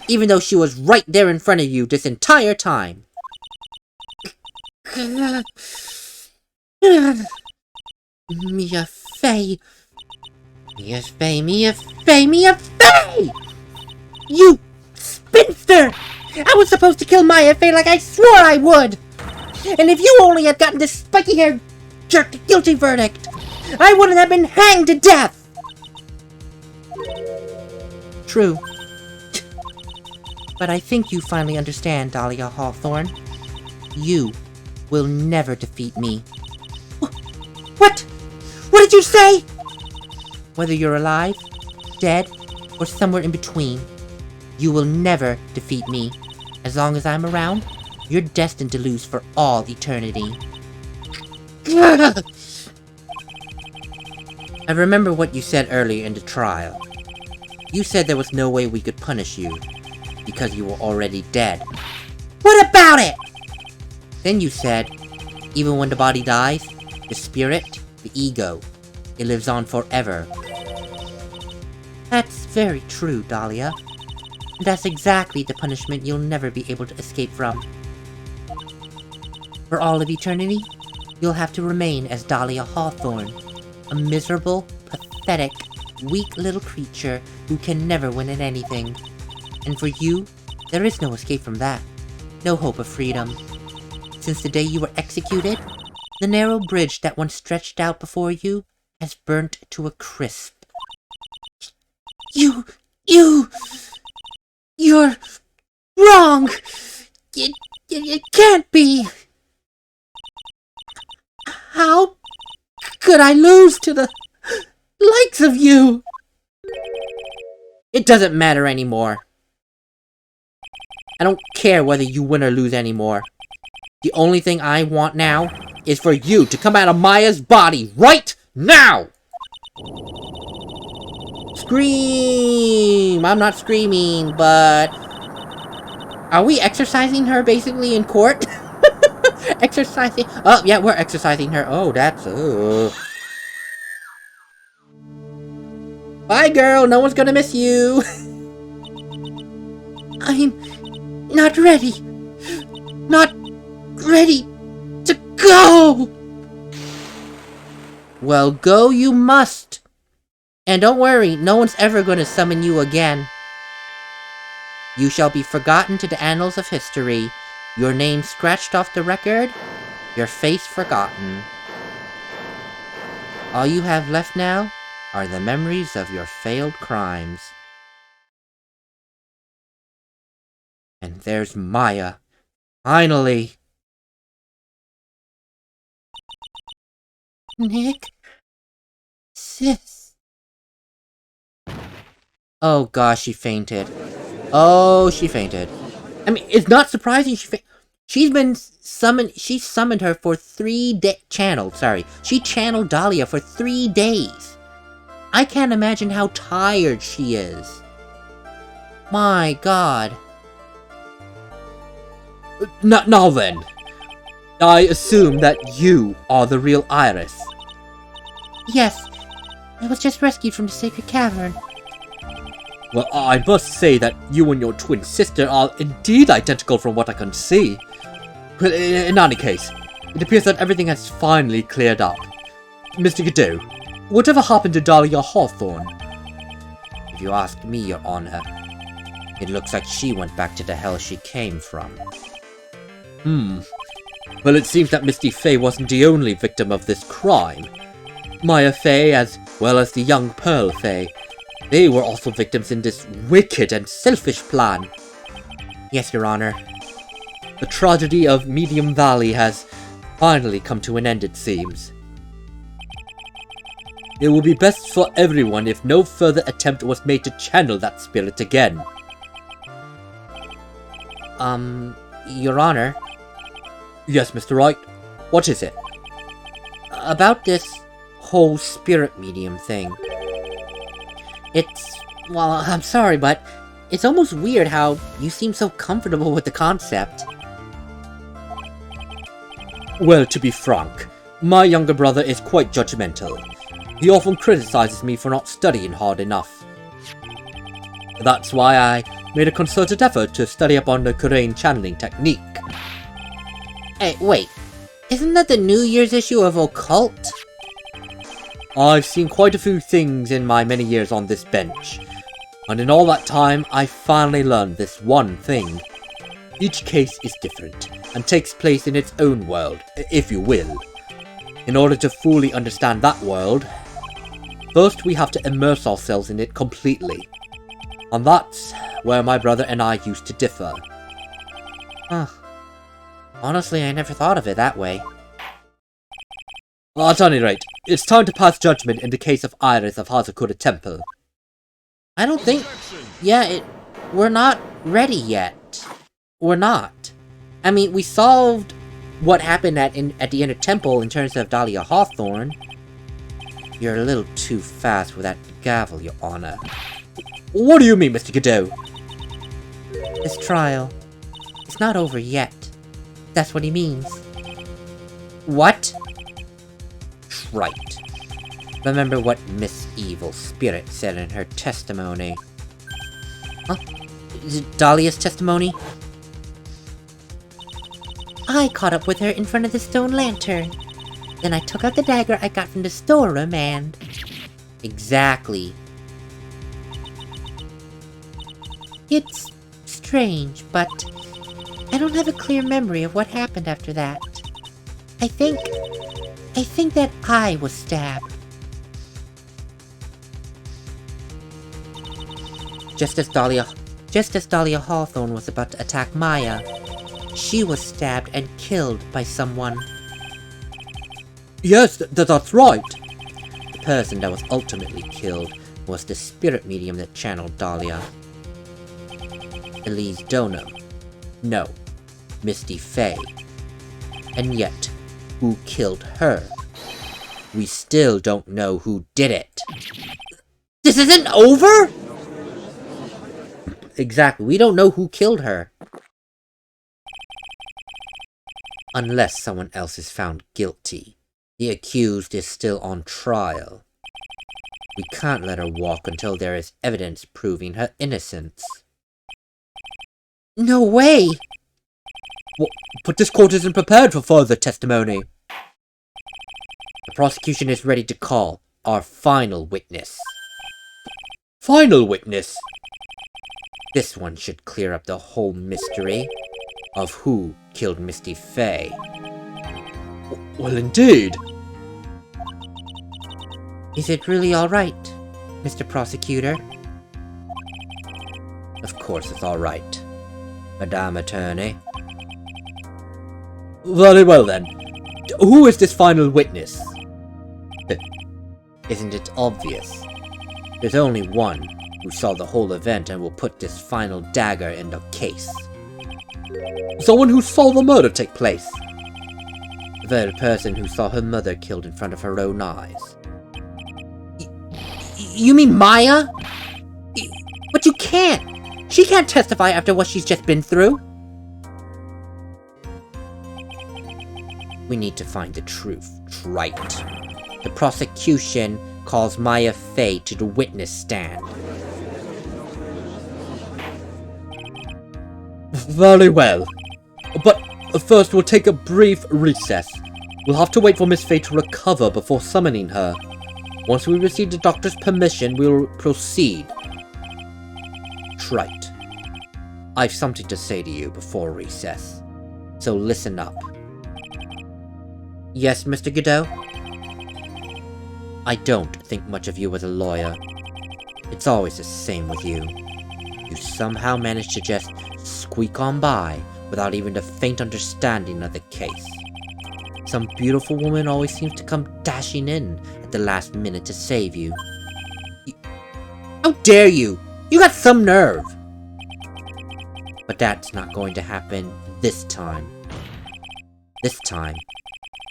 Speaker 1: even though she was right there in front of you this entire time.
Speaker 2: Mia Fey! Mia Fey, Mia Fey, Mia Fey! You spinster! I was supposed to kill Maya Fey like I swore I would! And if you only had gotten this spiky-haired jerk guilty verdict, I wouldn't have been hanged to death!
Speaker 1: True. But I think you finally understand, Dahlia Hawthorne. You will never defeat me.
Speaker 2: What? What did you say?
Speaker 1: Whether you're alive, dead, or somewhere in between, you will never defeat me. As long as I'm around, you're destined to lose for all eternity. I remember what you said earlier in the trial. You said there was no way we could punish you, because you were already dead.
Speaker 2: What about it?
Speaker 1: Then you said, even when the body dies, the spirit, the ego, it lives on forever. That's very true, Dahlia. And that's exactly the punishment you'll never be able to escape from. For all of eternity, you'll have to remain as Dahlia Hawthorne, a miserable, pathetic, weak little creature who can never win at anything. And for you, there is no escape from that. No hope of freedom. Since the day you were executed, the narrow bridge that once stretched out before you has burnt to a crisp.
Speaker 2: You're wrong! It can't be! How could I lose to the likes of you?
Speaker 1: It doesn't matter anymore. I don't care whether you win or lose anymore. The only thing I want now is for you to come out of Maya's body right now! Scream! I'm not screaming, but... Are we exercising her basically in court? Exercising? Oh, yeah, we're exercising her. Oh, that's... Bye, girl. No one's gonna miss you.
Speaker 2: I'm not ready. Not ready to go!
Speaker 1: Well, go you must. And don't worry, no one's ever gonna summon you again. You shall be forgotten to the annals of history, your name scratched off the record, your face forgotten. All you have left now are the memories of your failed crimes. And there's Maya. Finally!
Speaker 2: Nick? Sis?
Speaker 1: Oh gosh, she fainted. Oh, she fainted. I mean, it's not surprising she's been summoned. She summoned her for 3 days. She channeled Dahlia for 3 days. I can't imagine how tired she is. My god.
Speaker 3: Now then, I assume that you are the real Iris.
Speaker 2: Yes, I was just rescued from the sacred cavern.
Speaker 3: Well, I must say that you and your twin sister are indeed identical from what I can see. Well, in any case, it appears that everything has finally cleared up. Mr. Godot, whatever happened to Dahlia Hawthorne?
Speaker 1: If you ask me, Your Honor, it looks like she went back to the hell she came from.
Speaker 3: Well, it seems that Misty Fey wasn't the only victim of this crime. Maya Fey, as well as the young Pearl Fey, they were also victims in this wicked and selfish plan.
Speaker 1: Yes, Your Honor.
Speaker 3: The tragedy of Medium Valley has finally come to an end, it seems. It would be best for everyone if no further attempt was made to channel that spirit again.
Speaker 1: Your Honor?
Speaker 3: Yes, Mr. Wright? What is it?
Speaker 1: About this whole spirit medium thing. Well, I'm sorry, but It's almost weird how you seem so comfortable with the concept.
Speaker 3: Well, to be frank, my younger brother is quite judgmental. He often criticizes me for not studying hard enough. That's why I made a concerted effort to study up on the Korean channeling technique.
Speaker 1: Hey, wait. Isn't that the New Year's issue of Occult?
Speaker 3: I've seen quite a few things in my many years on this bench, and in all that time I finally learned this one thing. Each case is different, and takes place in its own world, if you will. In order to fully understand that world, first we have to immerse ourselves in it completely. And that's where my brother and I used to differ.
Speaker 1: Huh. Honestly, I never thought of it that way.
Speaker 3: At any rate, it's time to pass judgment in the case of Iris of Hazakura Temple.
Speaker 1: I don't think... Yeah, we're not ready yet. We're not. I mean, we solved what happened at the Inner Temple in terms of Dahlia Hawthorne. You're a little too fast with that gavel, Your Honor.
Speaker 3: What do you mean, Mr. Godot?
Speaker 2: This trial, it's not over yet. That's what he means.
Speaker 1: What? Right. Remember what Miss Evil Spirit said in her testimony. Huh? Is it Dahlia's testimony?
Speaker 2: I caught up with her in front of the stone lantern. Then I took out the dagger I got from the storeroom and...
Speaker 1: Exactly.
Speaker 2: It's strange, but I don't have a clear memory of what happened after that. I think that I was stabbed.
Speaker 1: Just as Dahlia Hawthorne was about to attack Maya, she was stabbed and killed by someone.
Speaker 3: Yes, that's right.
Speaker 1: The person that was ultimately killed was the spirit medium that channeled Dahlia. Elise Donham. No, Misty Faye. And yet, who killed her? We still don't know who did it. This isn't over?! Exactly, we don't know who killed her. Unless someone else is found guilty. The accused is still on trial. We can't let her walk until there is evidence proving her innocence. No way!
Speaker 3: Well, but this court isn't prepared for further testimony.
Speaker 1: The prosecution is ready to call our final witness.
Speaker 3: Final witness?
Speaker 1: This one should clear up the whole mystery of who killed Misty Faye.
Speaker 3: Well, indeed.
Speaker 2: Is it really alright, Mr. Prosecutor?
Speaker 1: Of course it's alright, Madame Attorney.
Speaker 3: Very well then. Who is this final witness?
Speaker 1: Isn't it obvious? There's only one who saw the whole event and will put this final dagger in the case.
Speaker 3: Someone who saw the murder take place.
Speaker 1: The very person who saw her mother killed in front of her own eyes. You mean Maya? But you can't! She can't testify after what she's just been through! We need to find the truth, Wright. The prosecution calls Maya Faye to the witness stand.
Speaker 3: Very well. But first we'll take a brief recess. We'll have to wait for Miss Faye to recover before summoning her. Once we receive the doctor's permission, we'll proceed.
Speaker 1: Right. I've something to say to you before recess. So listen up. Yes, Mr. Godot? I don't think much of you as a lawyer. It's always the same with you. You somehow manage to just squeak on by without even the faint understanding of the case. Some beautiful woman always seems to come dashing in at the last minute to save you. How dare you! You got some nerve! But that's not going to happen this time. This time,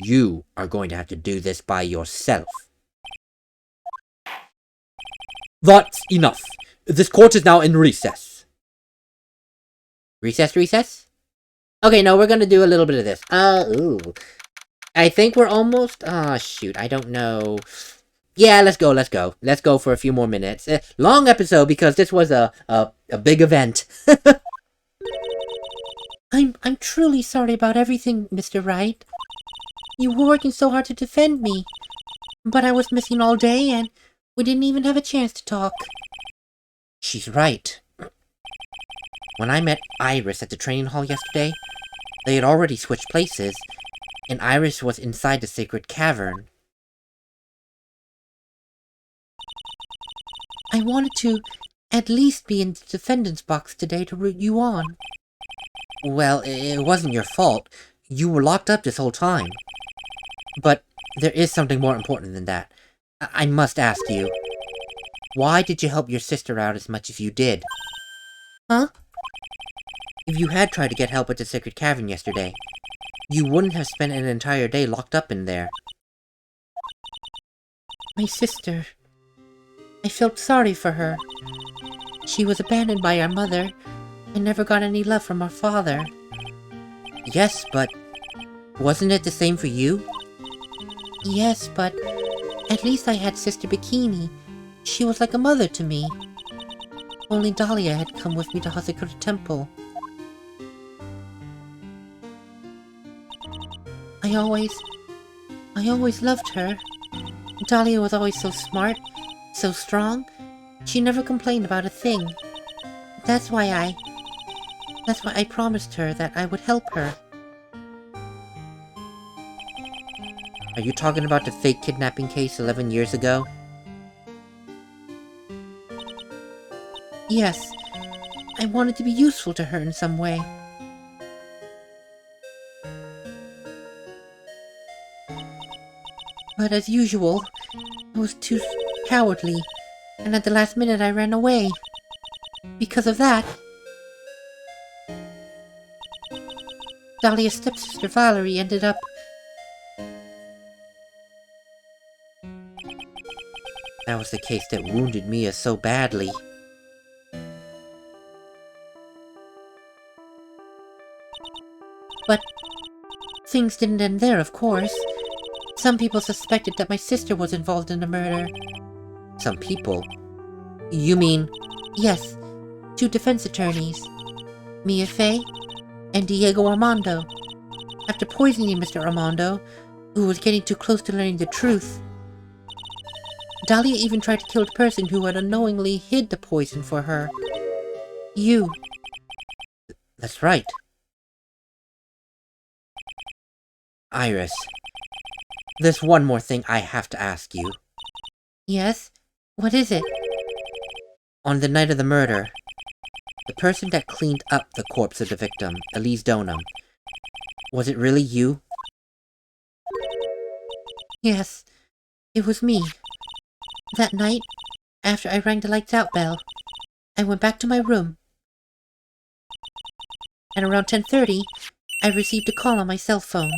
Speaker 1: you are going to have to do this by yourself.
Speaker 3: That's enough. This court is now in recess.
Speaker 1: Recess, recess? Okay, no, we're gonna do a little bit of this. Ooh. I think we're almost... shoot, I don't know. Yeah, let's go, let's go. Let's go for a few more minutes. Long episode, because this was a big event.
Speaker 2: I'm truly sorry about everything, Mr. Wright. You were working so hard to defend me, but I was missing all day and we didn't even have a chance to talk.
Speaker 1: She's right. When I met Iris at the training hall yesterday, they had already switched places, and Iris was inside the sacred cavern.
Speaker 2: I wanted to at least be in the defendant's box today to root you on.
Speaker 1: Well, it wasn't your fault. You were locked up this whole time. But there is something more important than that. I must ask you. Why did you help your sister out as much as you did?
Speaker 2: Huh?
Speaker 1: If you had tried to get help at the Sacred Cavern yesterday, you wouldn't have spent an entire day locked up in there.
Speaker 2: My sister. I felt sorry for her. She was abandoned by our mother and never got any love from our father.
Speaker 1: Yes, but wasn't it the same for you?
Speaker 2: Yes, but at least I had Sister Bikini. She was like a mother to me. Only Dahlia had come with me to Hazakura Temple. I always loved her. Dahlia was always so smart, so strong. She never complained about a thing. That's why I promised her that I would help her.
Speaker 1: Are you talking about the fake kidnapping case 11 years ago?
Speaker 2: Yes, I wanted to be useful to her in some way. But as usual, I was too cowardly, and at the last minute I ran away. Because of that, Dahlia's stepsister Valerie ended up...
Speaker 1: That was the case that wounded Mia so badly.
Speaker 2: But things didn't end there, of course. Some people suspected that my sister was involved in the murder.
Speaker 1: Some people? You mean...
Speaker 2: Yes, 2 defense attorneys, Mia Fey and Diego Armando. After poisoning Mr. Armando, who was getting too close to learning the truth, Dahlia even tried to kill the person who had unknowingly hid the poison for her. You.
Speaker 1: That's right. Iris, there's one more thing I have to ask you.
Speaker 2: Yes? What is it?
Speaker 1: On the night of the murder, the person that cleaned up the corpse of the victim, Elise Donham, was it really you?
Speaker 2: Yes, it was me. That night, after I rang the lights out bell, I went back to my room. And around 10:30, I received a call on my cell phone.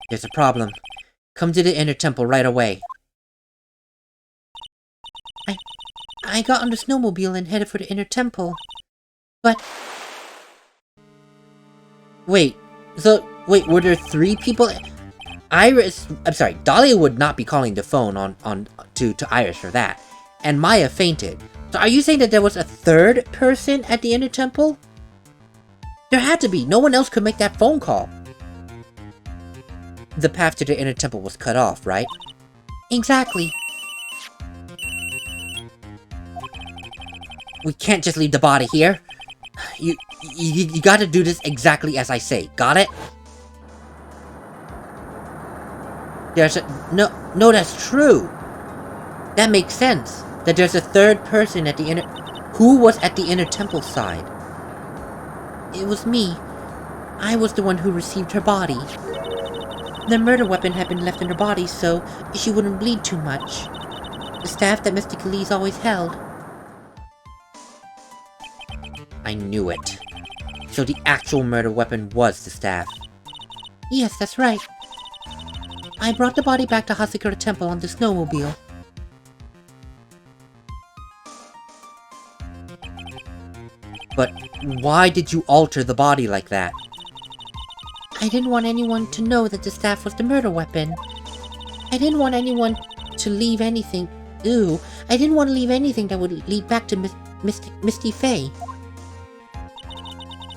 Speaker 1: There's a problem. Come to the inner temple right away.
Speaker 2: I got on the snowmobile and headed for the inner temple. But...
Speaker 1: Wait, were there 3 people? Iris, I'm sorry, Dahlia would not be calling the phone to Iris for that. And Maya fainted. So are you saying that there was a 3rd person at the inner temple? There had to be. No one else could make that phone call. The path to the inner temple was cut off, right?
Speaker 2: Exactly.
Speaker 1: We can't just leave the body here. You gotta do this exactly as I say. Got it? There's a... No, that's true. That makes sense. That there's a 3rd person at the inner... Who was at the inner temple side?
Speaker 2: It was me. I was the one who received her body. The murder weapon had been left in her body so she wouldn't bleed too much. The staff that Mystic Elise always held.
Speaker 1: I knew it. So the actual murder weapon was the staff.
Speaker 2: Yes, that's right. I brought the body back to Hazakura Temple on the snowmobile.
Speaker 3: why did you alter the body like that?
Speaker 2: I didn't want anyone to know that the staff was the murder weapon. I didn't want anyone to leave anything. I didn't want to leave anything that would lead back to Misty Faye.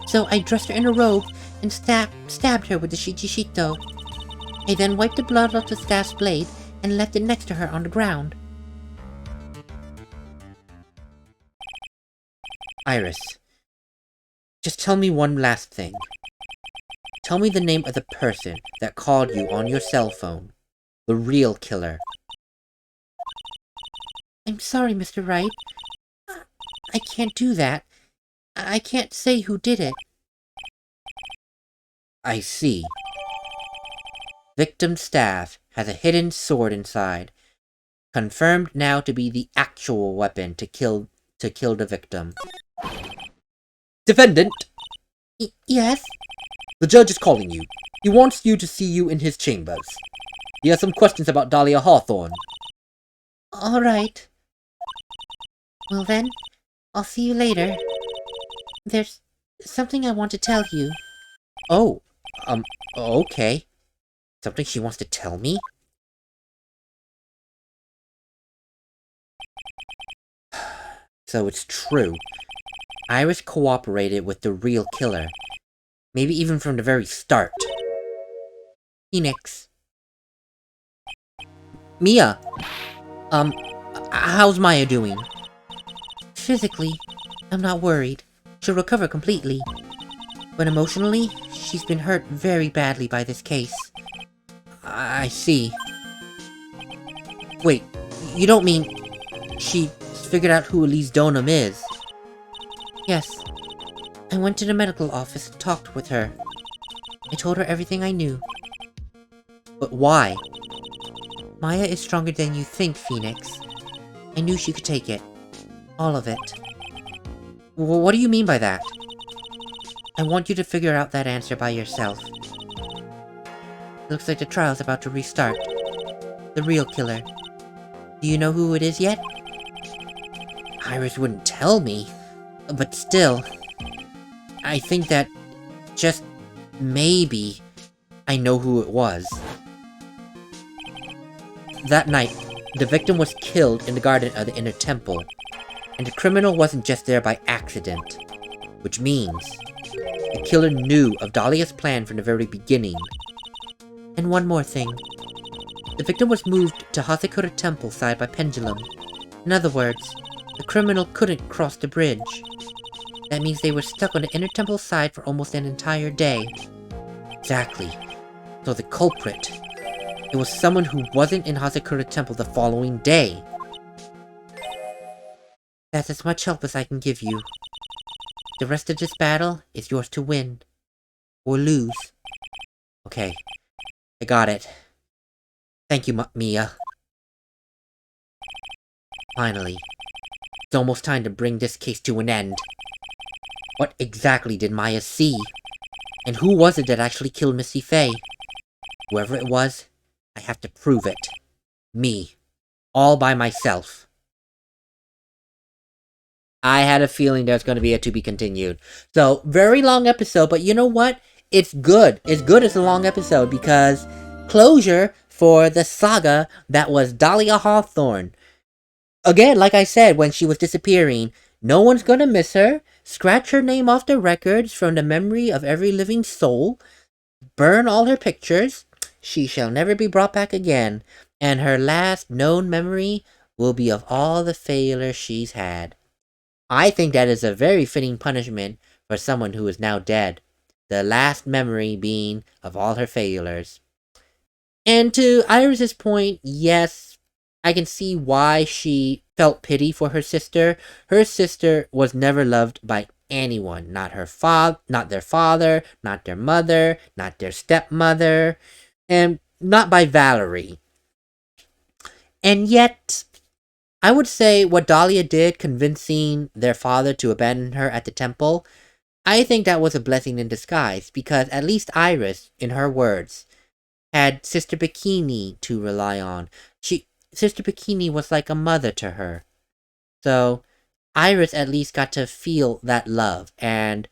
Speaker 2: So I dressed her in a robe and stabbed her with the Shijishito. I then wiped the blood off the staff's blade and left it next to her on the ground.
Speaker 1: Iris, just tell me one last thing. Tell me the name of the person that called you on your cell phone. The real killer.
Speaker 2: I'm sorry, Mr. Wright. I can't do that. I can't say who did it.
Speaker 1: I see. Victim's staff has a hidden sword inside. Confirmed now to be the actual weapon to kill the victim.
Speaker 3: Defendant!
Speaker 2: Yes?
Speaker 3: The judge is calling you. He wants you to see you in his chambers. He has some questions about Dahlia Hawthorne.
Speaker 2: All right. Well then, I'll see you later. There's something I want to tell you.
Speaker 1: Oh, okay. Something she wants to tell me? So it's true. Iris cooperated with the real killer. Maybe even from the very start.
Speaker 2: Phoenix.
Speaker 1: Mia! How's Maya doing?
Speaker 2: Physically, I'm not worried. She'll recover completely. But emotionally, she's been hurt very badly by this case.
Speaker 1: I see. Wait, you don't mean she figured out who Elise Donham is?
Speaker 2: Yes. I went to the medical office and talked with her. I told her everything I knew.
Speaker 1: But why?
Speaker 2: Maya is stronger than you think, Phoenix. I knew she could take it. All of it.
Speaker 1: What do you mean by that?
Speaker 2: I want you to figure out that answer by yourself. Looks like the trial's about to restart. The real killer. Do you know who it is yet?
Speaker 1: Iris wouldn't tell me, but still, I think that just maybe I know who it was. That night, the victim was killed in the garden of the Inner Temple, and the criminal wasn't just there by accident, which means the killer knew of Dahlia's plan from the very beginning.
Speaker 2: And one more thing. The victim was moved to Hazakura Temple side by pendulum. In other words, the criminal couldn't cross the bridge. That means they were stuck on the Inner Temple side for almost an entire day.
Speaker 1: Exactly. So the culprit, it was someone who wasn't in Hazakura Temple the following day.
Speaker 2: That's as much help as I can give you. The rest of this battle is yours to win. Or lose.
Speaker 1: Okay. I got it. Thank you, Mia. Finally. It's almost time to bring this case to an end. What exactly did Maya see? And who was it that actually killed Misty Faye? Whoever it was, I have to prove it. Me. All by myself. I had a feeling there's going to be a to be continued. So, very long episode, but you know what? It's good. It's good as a long episode because closure for the saga that was Dahlia Hawthorne. Again, like I said, when she was disappearing, no one's gonna miss her. Scratch her name off the records from the memory of every living soul. Burn all her pictures. She shall never be brought back again. And her last known memory will be of all the failures she's had. I think that is a very fitting punishment for someone who is now dead. The last memory being of all her failures. And to Iris's point, yes, I can see why she felt pity for her sister. Her sister was never loved by anyone. Not her not their father, not their mother, not their stepmother, and not by Valerie. And yet, I would say what Dahlia did, convincing their father to abandon her at the temple, I think that was a blessing in disguise, because at least Iris, in her words, had Sister Bikini to rely on. Sister Bikini was like a mother to her. So, Iris at least got to feel that love and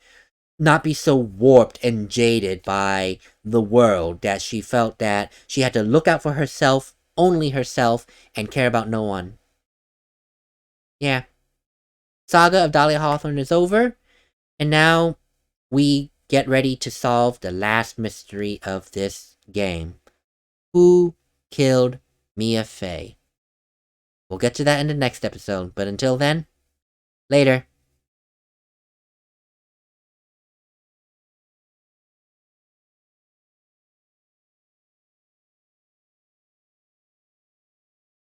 Speaker 1: not be so warped and jaded by the world that she felt that she had to look out for herself, only herself, and care about no one. Yeah. Saga of Dahlia Hawthorne is over, and now we get ready to solve the last mystery of this game. Who killed Mia Fey? We'll get to that in the next episode, but until then, later.